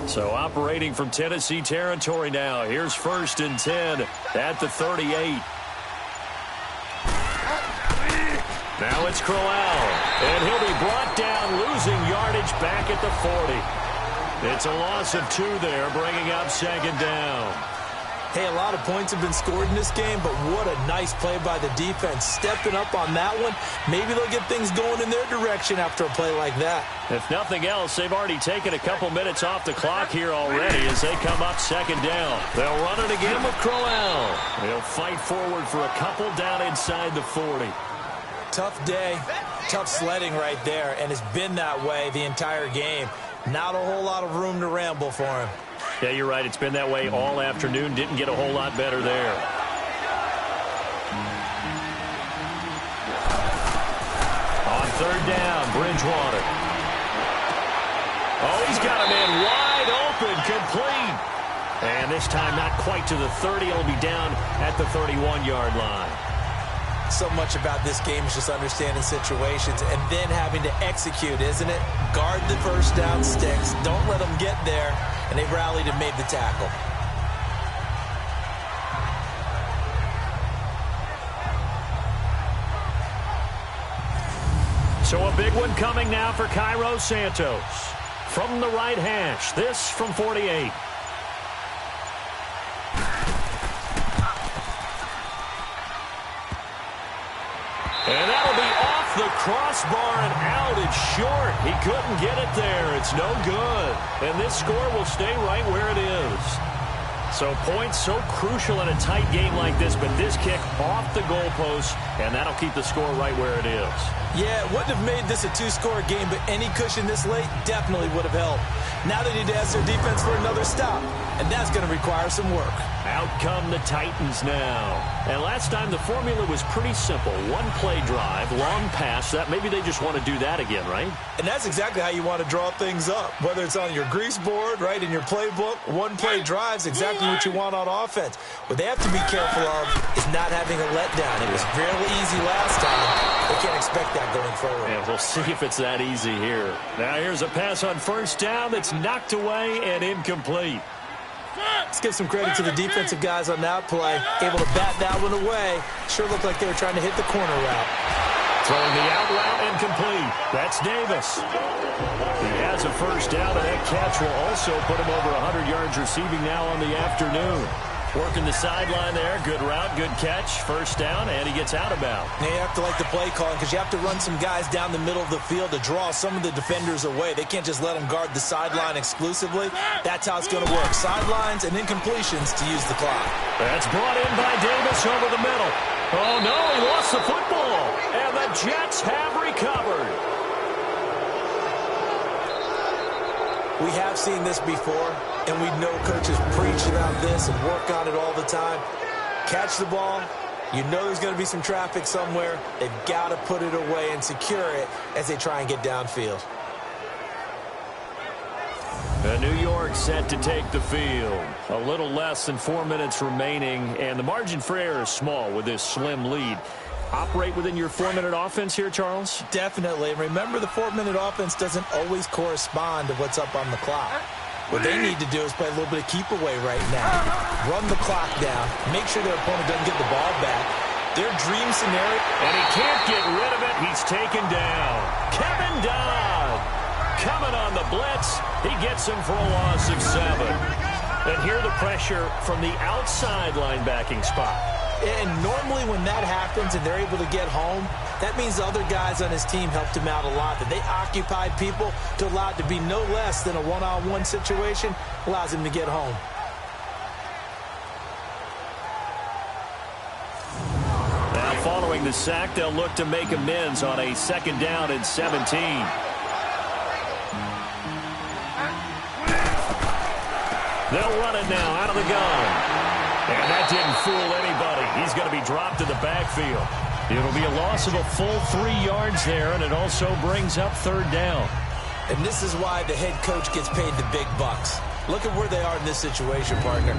So operating from Tennessee territory now. Here's 1st and 10 at the 38. Now it's Crowell. And he'll be brought down, losing yardage back at the 40. It's a loss of 2 there, bringing up 2nd down. Hey, a lot of points have been scored in this game, but what a nice play by the defense. Stepping up on that one. Maybe they'll get things going in their direction after a play like that. If nothing else, they've already taken a couple minutes off the clock here already as they come up 2nd down. They'll run it again with Crowell. They'll fight forward for a couple down inside the 40. Tough day, tough sledding right there, and it's been that way the entire game. Not a whole lot of room to ramble for him. Yeah, you're right. It's been that way all afternoon. Didn't get a whole lot better there. On 3rd down, Bridgewater. Oh, he's got a man wide open, complete. And this time not quite to the 30. It'll be down at the 31-yard line. So much about this game is just understanding situations and then having to execute, isn't it? Guard the first down sticks. Don't let them get there. And they rallied and made the tackle. So a big one coming now for Cairo Santos. From the right hash, this from 48. And that'll be off the crossbar and out. It's short. He couldn't get it there. It's no good. And this score will stay right where it is. So points so crucial in a tight game like this, but this kick off the goalpost, and that'll keep the score right where it is. Yeah, it wouldn't have made this a 2-score game, but any cushion this late definitely would have helped. Now they need to ask their defense for another stop, and that's going to require some work. Out come the Titans now. And last time the formula was pretty simple. One play drive, long pass. That maybe they just want to do that again, right? And that's exactly how you want to draw things up. Whether it's on your grease board, right, in your playbook, one play drives exactly what you want on offense. What they have to be careful of is not having a letdown. It was fairly easy last time. They can't expect that going forward. Yeah, we'll see if it's that easy here. Now here's a pass on first down that's knocked away and incomplete. Let's give some credit to the defensive guys on that play. Able to bat that one away. Sure looked like they were trying to hit the corner route. Throwing the out route incomplete. That's Davis. He has a first down, and that catch will also put him over 100 yards receiving now on the afternoon. Working the sideline there. Good route, good catch. First down, and he gets out of bounds. Now you have to like the play calling because you have to run some guys down the middle of the field to draw some of the defenders away. They can't just let them guard the sideline exclusively. That's how it's going to work. Sidelines and incompletions to use the clock. That's brought in by Davis over the middle. Oh, no, he lost the football. And the Jets have recovered. We have seen this before, and we know coaches preach about this and work on it all the time. Catch the ball. You know there's going to be some traffic somewhere. They've got to put it away and secure it as they try and get downfield. New York set to take the field. A little less than 4 minutes remaining, and the margin for error is small with this slim lead. Operate within your 4-minute offense here, Charles? Definitely. And remember, the 4-minute offense doesn't always correspond to what's up on the clock. What they need to do is play a little bit of keep away right now. Run the clock down. Make sure their opponent doesn't get the ball back. Their dream scenario. And he can't get rid of it. He's taken down. Kevin Dodd coming on the blitz. He gets him for a loss of 7. And here the pressure from the outside linebacking spot. And normally when that happens and they're able to get home, that means the other guys on his team helped him out a lot. That they occupied people to allow it to be no less than a one-on-one situation, allows him to get home. Now following the sack, they'll look to make amends on a 2nd down and 17. They'll run it now out of the gun. And that didn't fool anybody. He's going to be dropped in the backfield. It'll be a loss of a full 3 yards there, and it also brings up 3rd down. And this is why the head coach gets paid the big bucks. Look at where they are in this situation, partner.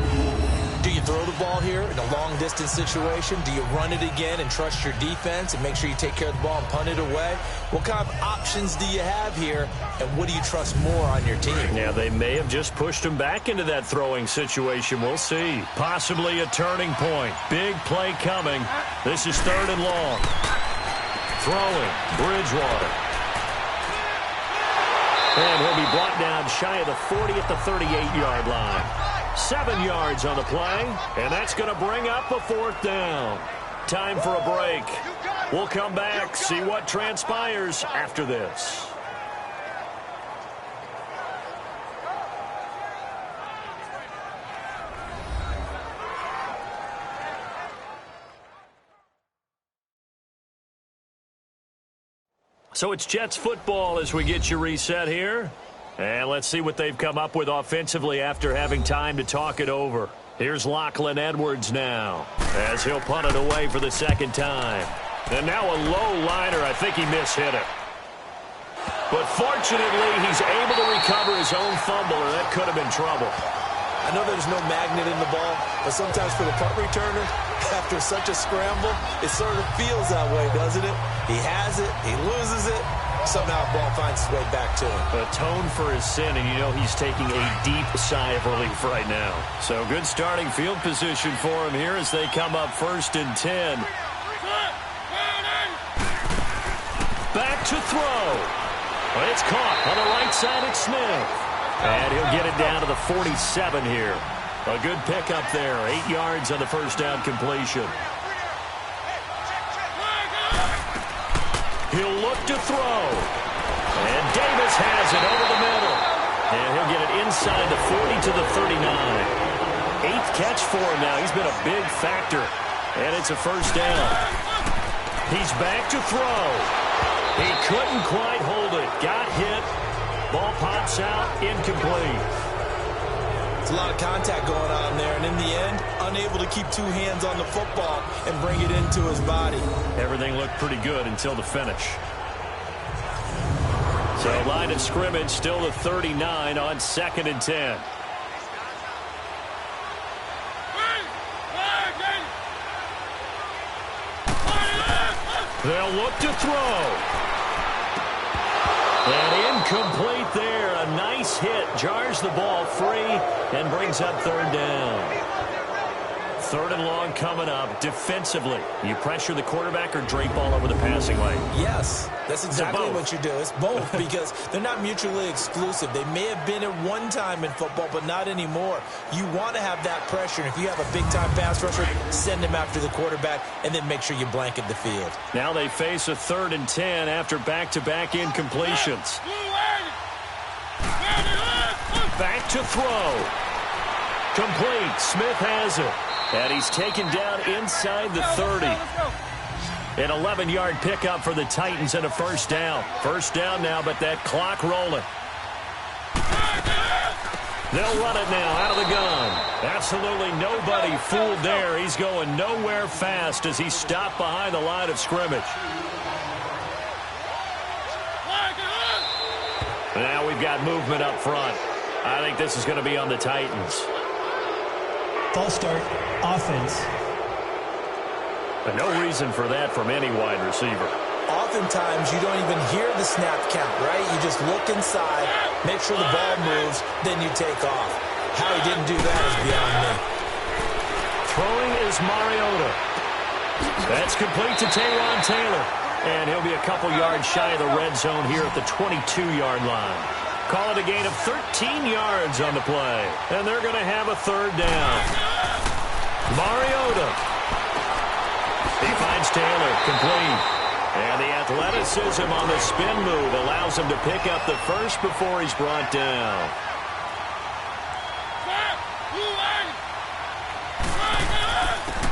Do you throw the ball here in a long-distance situation? Do you run it again and trust your defense and make sure you take care of the ball and punt it away? What kind of options do you have here, and what do you trust more on your team? Yeah, they may have just pushed him back into that throwing situation. We'll see. Possibly a turning point. Big play coming. This is 3rd and long. Throwing. Bridgewater. And he'll be brought down shy of the 40 at the 38-yard line. 7 yards on the play, and that's going to bring up a 4th down. Time for a break. We'll come back, see what transpires after this. So it's Jets football as we get you reset here. And let's see what they've come up with offensively after having time to talk it over. Here's Lachlan Edwards now as he'll punt it away for the 2nd time. And now a low liner. I think he mishit it. But fortunately, he's able to recover his own fumble, or that could have been trouble. I know there's no magnet in the ball, but sometimes for the punt returner, after such a scramble, it sort of feels that way, doesn't it? He has it, he loses it, somehow the ball finds its way back to him. Atone for his sin, and you know he's taking a deep sigh of relief right now. So good starting field position for him here as they come up 1st and 10. Back to throw. Well, it's caught on the right side at Smith. And he'll get it down to the 47 here. A good pickup there. 8 yards on the first down completion. He'll look to throw. And Davis has it over the middle. And he'll get it inside the 40 to the 39. 8th catch for him now. He's been a big factor. And it's a first down. He's back to throw. He couldn't quite hold it. Got hit. Ball pops out, incomplete. It's a lot of contact going on there, and in the end, unable to keep 2 hands on the football and bring it into his body. Everything looked pretty good until the finish. So line of scrimmage still the 39 on 2nd and 10. They'll look to throw. And incomplete there. A nice hit. Jars the ball free and brings up third down. Third and long coming up. Defensively, you pressure the quarterback or drape all over the passing lane? Yes, that's exactly what you do. It's both because they're not mutually exclusive. They may have been at one time in football, but not anymore. You want to have that pressure. And if you have a big-time pass rusher, send him after the quarterback and then make sure you blanket the field. Now they face a 3rd and 10 after back-to-back incompletions. Back to throw. Complete. Smith has it. And he's taken down inside the 30. An 11-yard pickup for the Titans and a first down. First down now, but that clock rolling. They'll run it now out of the gun. Absolutely nobody fooled there. He's going nowhere fast as he's stopped behind the line of scrimmage. Now we've got movement up front. I think this is going to be on the Titans. False start, offense. But no reason for that from any wide receiver. Oftentimes, you don't even hear the snap count, right? You just look inside, make sure the ball moves, then you take off. How he didn't do that is beyond me. Throwing is Mariota. That's complete to Taywan Taylor. And he'll be a couple yards shy of the red zone here at the 22-yard line. Call it a gain of 13 yards on the play. And they're going to have a third down. Mariota. He finds Taylor, complete. And the athleticism on the spin move allows him to pick up the first before he's brought down.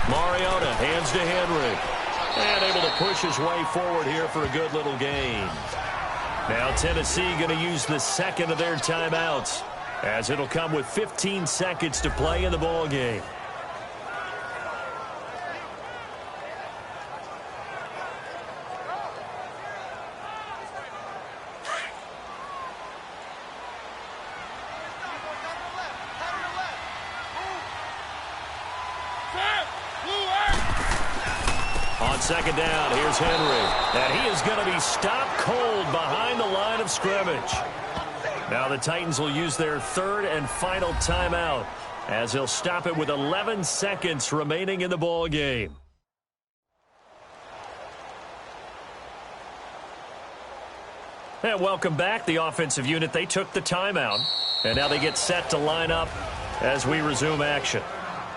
Mariota hands to Henry. And able to push his way forward here for a good little gain. Now Tennessee going to use the second of their timeouts, as it'll come with 15 seconds to play in the ball game. On second down, here's Henry. And he is going to be stopped cold behind the line of scrimmage. Now the Titans will use their third and final timeout, as they'll stop it with 11 seconds remaining in the ball game. And welcome back, the offensive unit. They took the timeout, and now they get set to line up as we resume action.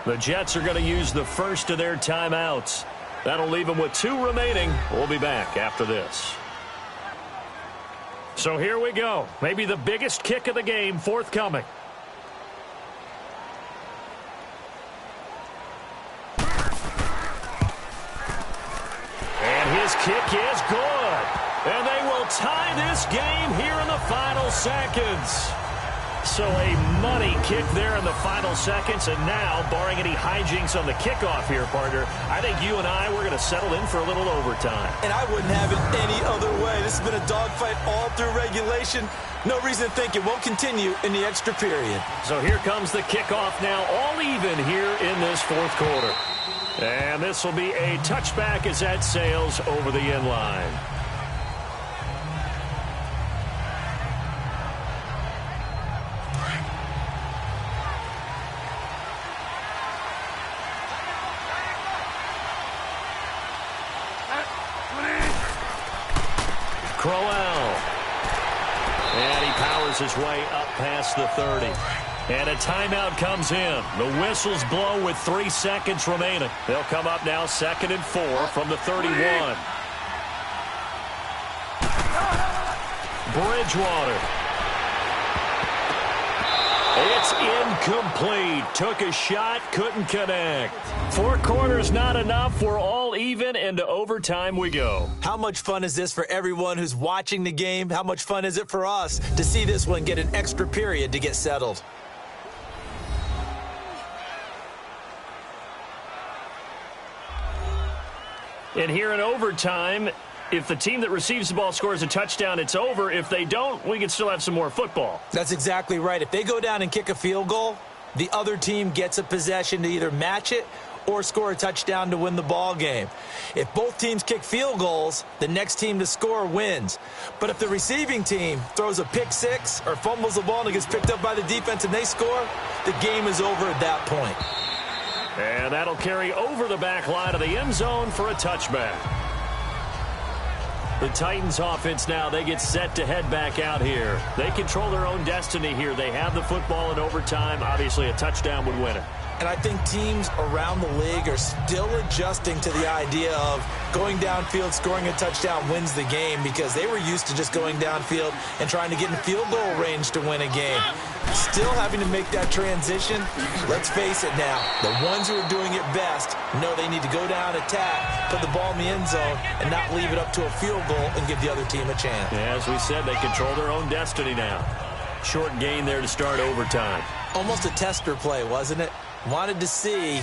The Jets are going to use the first of their timeouts. That'll leave them with 2 remaining. We'll be back after this. So here we go. Maybe the biggest kick of the game forthcoming. And his kick is good. And they will tie this game here in the final seconds. So a money kick there in the final seconds. And now, barring any hijinks on the kickoff here, partner, I think you and I, we're going to settle in for a little overtime. And I wouldn't have it any other way. This has been a dogfight all through regulation. No reason to think it won't continue in the extra period. So here comes the kickoff now, all even here in this fourth quarter. And this will be a touchback as that sails over the end line. Crowell. And he powers his way up past the 30. And a timeout comes in. The whistles blow with 3 seconds remaining. They'll come up now 2nd and 4 from the 31. Bridgewater. It's incomplete. Took a shot, couldn't connect. 4 quarters not enough. We're all even, into overtime we go. How much fun is this for everyone who's watching the game? How much fun is it for us to see this one get an extra period to get settled? And here in overtime, if the team that receives the ball scores a touchdown, it's over. If they don't, we can still have some more football. That's exactly right. If they go down and kick a field goal, the other team gets a possession to either match it or score a touchdown to win the ball game. If both teams kick field goals, the next team to score wins. But if the receiving team throws a pick six or fumbles the ball and it gets picked up by the defense and they score, the game is over at that point. And that'll carry over the back line of the end zone for a touchback. The Titans offense now, they get set to head back out here. They control their own destiny here. They have the football in overtime. Obviously, a touchdown would win it. And I think teams around the league are still adjusting to the idea of going downfield, scoring a touchdown wins the game, because they were used to just going downfield and trying to get in field goal range to win a game. Still having to make that transition. Let's face it now, the ones who are doing it best know they need to go down, attack, put the ball in the end zone, and not leave it up to a field goal and give the other team a chance. Yeah, as we said, they control their own destiny now. Short gain there to start overtime. Almost a tester play, wasn't it? Wanted to see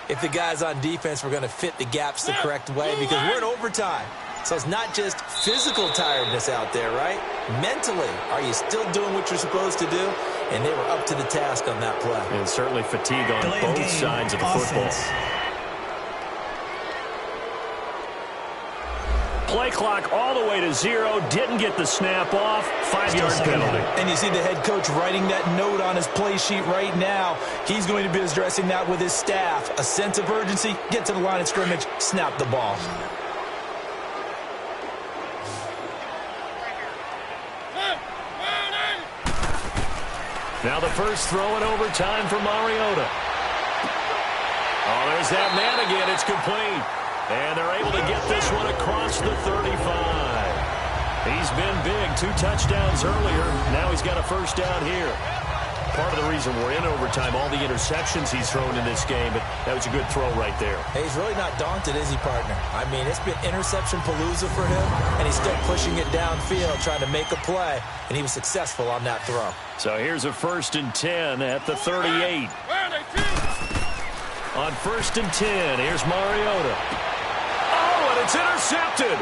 if the guys on defense were going to fit the gaps the correct way, because we're in overtime. So it's not just physical tiredness out there, right? Mentally, are you still doing what you're supposed to do? And they were up to the task on that play. And certainly fatigue on both sides of the football. Play clock all the way to 0. Didn't get the snap off. 5-yard penalty. And you see the head coach writing that note on his play sheet right now. He's going to be addressing that with his staff. A sense of urgency, get to the line of scrimmage, snap the ball. Now the first throw in overtime for Mariota. Oh, there's that man again. It's complete. And they're able to get this one across the 35. He's been big. 2 touchdowns earlier. Now he's got a first down here. Part of the reason we're in overtime, all the interceptions he's thrown in this game, but that was a good throw right there. Hey, he's really not daunted, is he, partner? I mean, it's been interception palooza for him, and he's still pushing it downfield, trying to make a play, and he was successful on that throw. So here's a 1st and 10 at the 38. On 1st and 10, here's Mariota. Oh, and it's intercepted.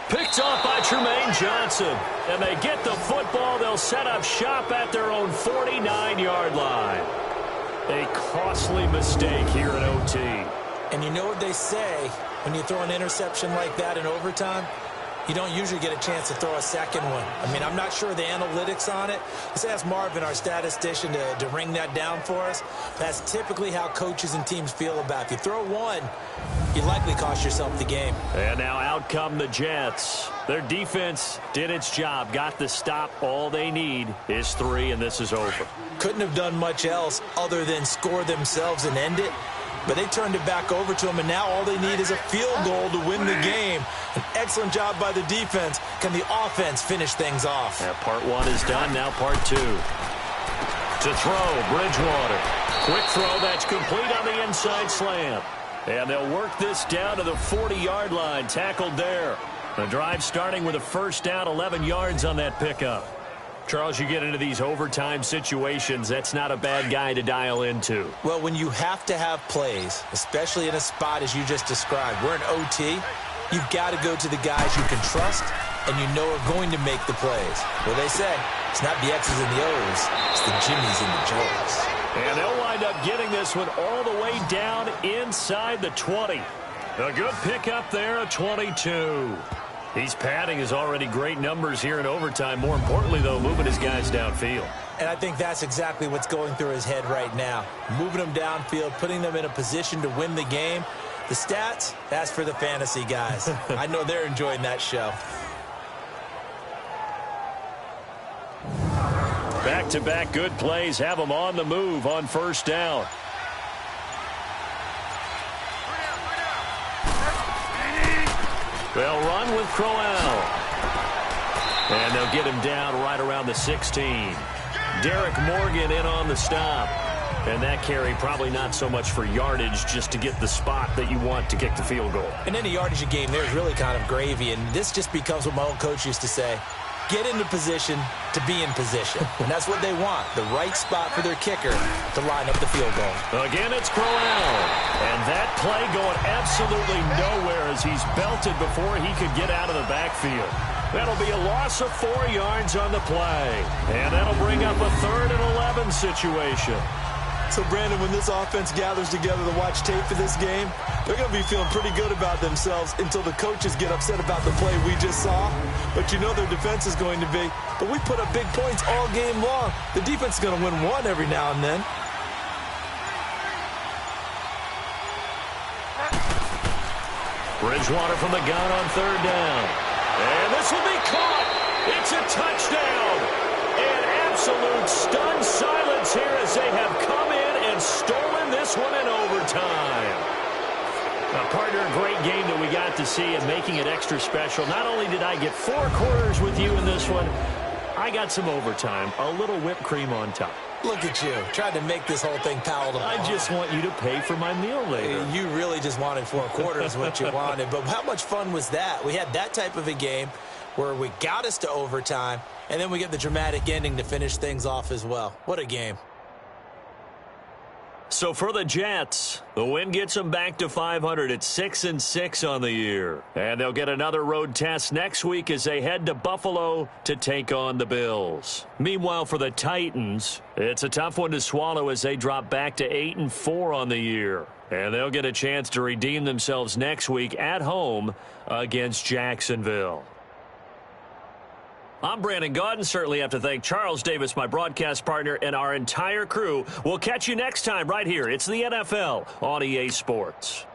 Picked off by Trumaine Johnson. And they get the football. They'll set up shop at their own 49-yard line. A costly mistake here in OT. And you know what they say when you throw an interception like that in overtime? You don't usually get a chance to throw a second one. I mean, I'm not sure of the analytics on it. Let's ask Marvin, our statistician, to ring that down for us. That's typically how coaches and teams feel about it. If you throw one, you likely cost yourself the game. And now out come the Jets. Their defense did its job, got the stop. All they need is 3, and this is over. Couldn't have done much else other than score themselves and end it. But they turned it back over to them, and now all they need is a field goal to win the game. An excellent job by the defense. Can the offense finish things off? Yeah, part 1 is done, now part 2. To throw, Bridgewater. Quick throw, that's complete on the inside slant. And they'll work this down to the 40-yard line, tackled there. The drive starting with a first down, 11 yards on that pickup. Charles, you get into these overtime situations, that's not a bad guy to dial into. Well, when you have to have plays, especially in a spot as you just described, we're in OT, you've got to go to the guys you can trust and you know are going to make the plays. Well, they say it's not the X's and the O's, it's the Jimmies and the Joes. And they'll wind up getting this one all the way down inside the 20. A good pickup there, a 22. He's padding his already great numbers here in overtime. More importantly, though, moving his guys downfield. And I think that's exactly what's going through his head right now. Moving them downfield, putting them in a position to win the game. The stats, that's for the fantasy guys. I know they're enjoying that show. Back-to-back good plays have them on the move on first down. They'll run with Crowell. And they'll get him down right around the 16. Derek Morgan in on the stop. And that carry probably not so much for yardage, just to get the spot that you want to kick the field goal. And any yardage game there is really kind of gravy. And this just becomes what my old coach used to say. Get into position to be in position. And that's what they want, the right spot for their kicker to line up the field goal. Again, it's Crowell. And that play going absolutely nowhere as he's belted before he could get out of the backfield. That'll be a loss of 4 yards on the play. And that'll bring up a 3rd and 11 situation. So, Brandon, when this offense gathers together to watch tape for this game, they're going to be feeling pretty good about themselves until the coaches get upset about the play we just saw. But you know their defense is going to be. But we put up big points all game long. The defense is going to win one every now and then. Bridgewater from the gun on third down. And this will be caught. It's a touchdown. And absolute stunned silence here as they have come in and stolen this one in overtime. Now, partner, a great game that we got to see and making it extra special. Not only did I get 4 quarters with you in this one, I got some overtime, a little whipped cream on top. Look at you, trying to make this whole thing palatable. I just want you to pay for my meal later. You really just wanted 4 quarters what you wanted. But how much fun was that? We had that type of a game where we got us to overtime, and then we get the dramatic ending to finish things off as well. What a game. So for the Jets, the win gets them back to 500 at 6-6 on the year. And they'll get another road test next week as they head to Buffalo to take on the Bills. Meanwhile, for the Titans, it's a tough one to swallow as they drop back to 8-4 on the year. And they'll get a chance to redeem themselves next week at home against Jacksonville. I'm Brandon Gaudin. Certainly have to thank Charles Davis, my broadcast partner, and our entire crew. We'll catch you next time right here. It's the NFL on EA Sports.